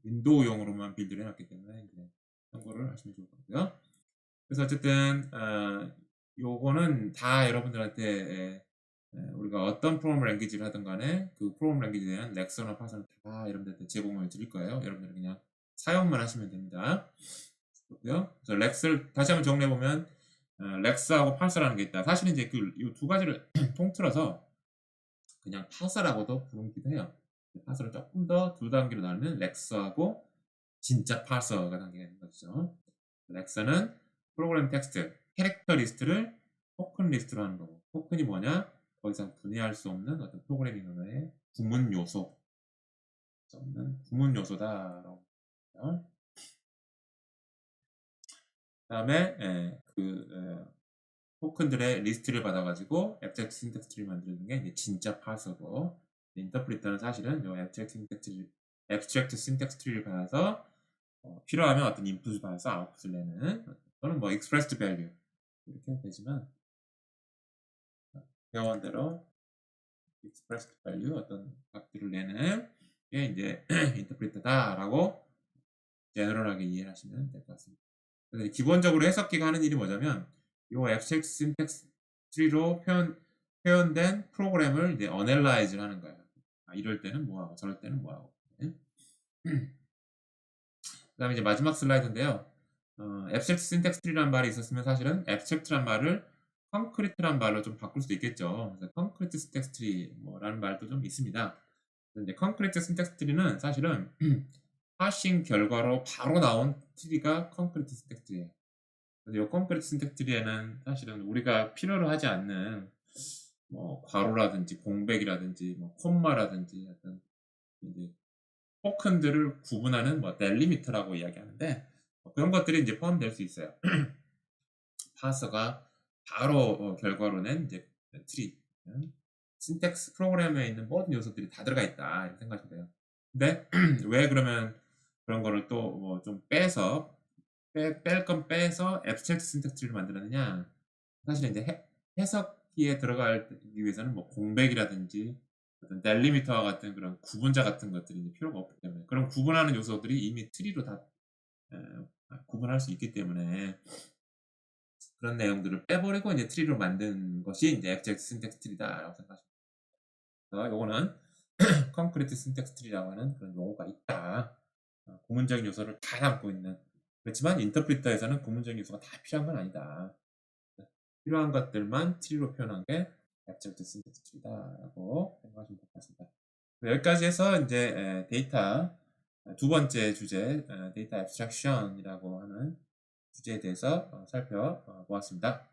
윈도우용으로만 빌드를 해놨기 때문에 이제 참고를 하시면 좋을 것 같고요. 그래서 어쨌든 요거는 다 여러분들한테 우리가 어떤 프로그램 랭귀지를 하든 간에 그 프로그램 랭귀지에 대한 렉서나 파서는 다 여러분들한테 제공을 드릴 거예요. 여러분들은 그냥 사용만 하시면 됩니다. 그렇고요. 그래서 렉스를 다시 한번 정리해 보면 렉스하고 파서라는 게 있다. 사실은 이제 이 두 가지를 통틀어서 그냥 파서라고도 부르기도 해요. 파서를 조금 더 두 단계로 나누면 렉스하고 진짜 파서가 단계가 있는 거죠. 렉서는 프로그램 텍스트, 캐릭터 리스트를 토큰 리스트로 하는 거고, 토큰이 뭐냐? 더 이상 분해할 수 없는 어떤 프로그래밍 언어의 구문 요소, 없는 구문 요소다라고 합니다. 그다음에 토큰들의 리스트를 받아가지고 앱젝트 신텍스트를 만드는 게 이제 진짜 파서고, 인터프리터는 사실은 이 앱젝트 신텍스트를 받아서 필요하면 어떤 인풋을 받아서 아웃풋을 내는, 또는 뭐 expressed value 이렇게 되지만 배워온 대로 expressed value 어떤 값들을 내는 게 이제 인터프리터다라고 제너럴하게 이해하시면 될 것 같습니다. 그래서 기본적으로 해석기가 하는 일이 뭐냐면 이 abstract syntax tree로 표현된 프로그램을 이제 analyze를 하는 거예요. 이럴 때는 뭐하고 저럴 때는 뭐하고. 네? 그 다음에 이제 마지막 슬라이드인데요. abstract syntax tree라는 말이 있었으면 사실은 abstract란 말을 concrete란 말로 좀 바꿀 수도 있겠죠. 그래서 concrete syntax tree 뭐라는 말도 좀 있습니다. 근데 concrete syntax tree는 사실은 하싱 결과로 바로 나온 트리가 concrete syntax tree예요. 그래서 이 concrete syntax tree에는 사실은 우리가 필요로 하지 않는 뭐 괄호라든지 공백이라든지 뭐 콤마라든지 어떤 이제 토큰들을 구분하는 뭐 델리미터라고 이야기하는데 그런 것들이 이제 포함될 수 있어요. 파서가 바로 결과로 낸 이제 트리, 신텍스 프로그램에 있는 모든 요소들이 다 들어가 있다 이렇게 생각하시면 돼요. 근데 왜 그러면 그런 거를 또 뭐 좀 빼서 뺄 건 빼서 앱스트랙트 신텍스를 만들었느냐? 사실 이제 해석기에 들어가기 위해서는 뭐 공백이라든지 어떤 델리미터와 같은 그런 구분자 같은 것들이 이제 필요가 없기 때문에 그런 구분하는 요소들이 이미 트리로 다 구분할 수 있기 때문에 그런 내용들을 빼버리고 이제 트리로 만든 것이 이제 앱젝트 신텍스 트리다라고 생각하시면 됩니다. 그래서 요거는 콘크리트 신텍스 트리라고 하는 그런 용어가 있다. 구문적인 요소를 다 담고 있는. 그렇지만 인터프리터에서는 구문적인 요소가 다 필요한 건 아니다. 필요한 것들만 트리로 표현한 게 앱젝트 신텍스 트리다라고 생각하시면 될 것 같습니다. 여기까지 해서 이제 데이터 두 번째 주제 데이터 앱스트랙션이라고 하는 주제에 대해서 살펴보았습니다.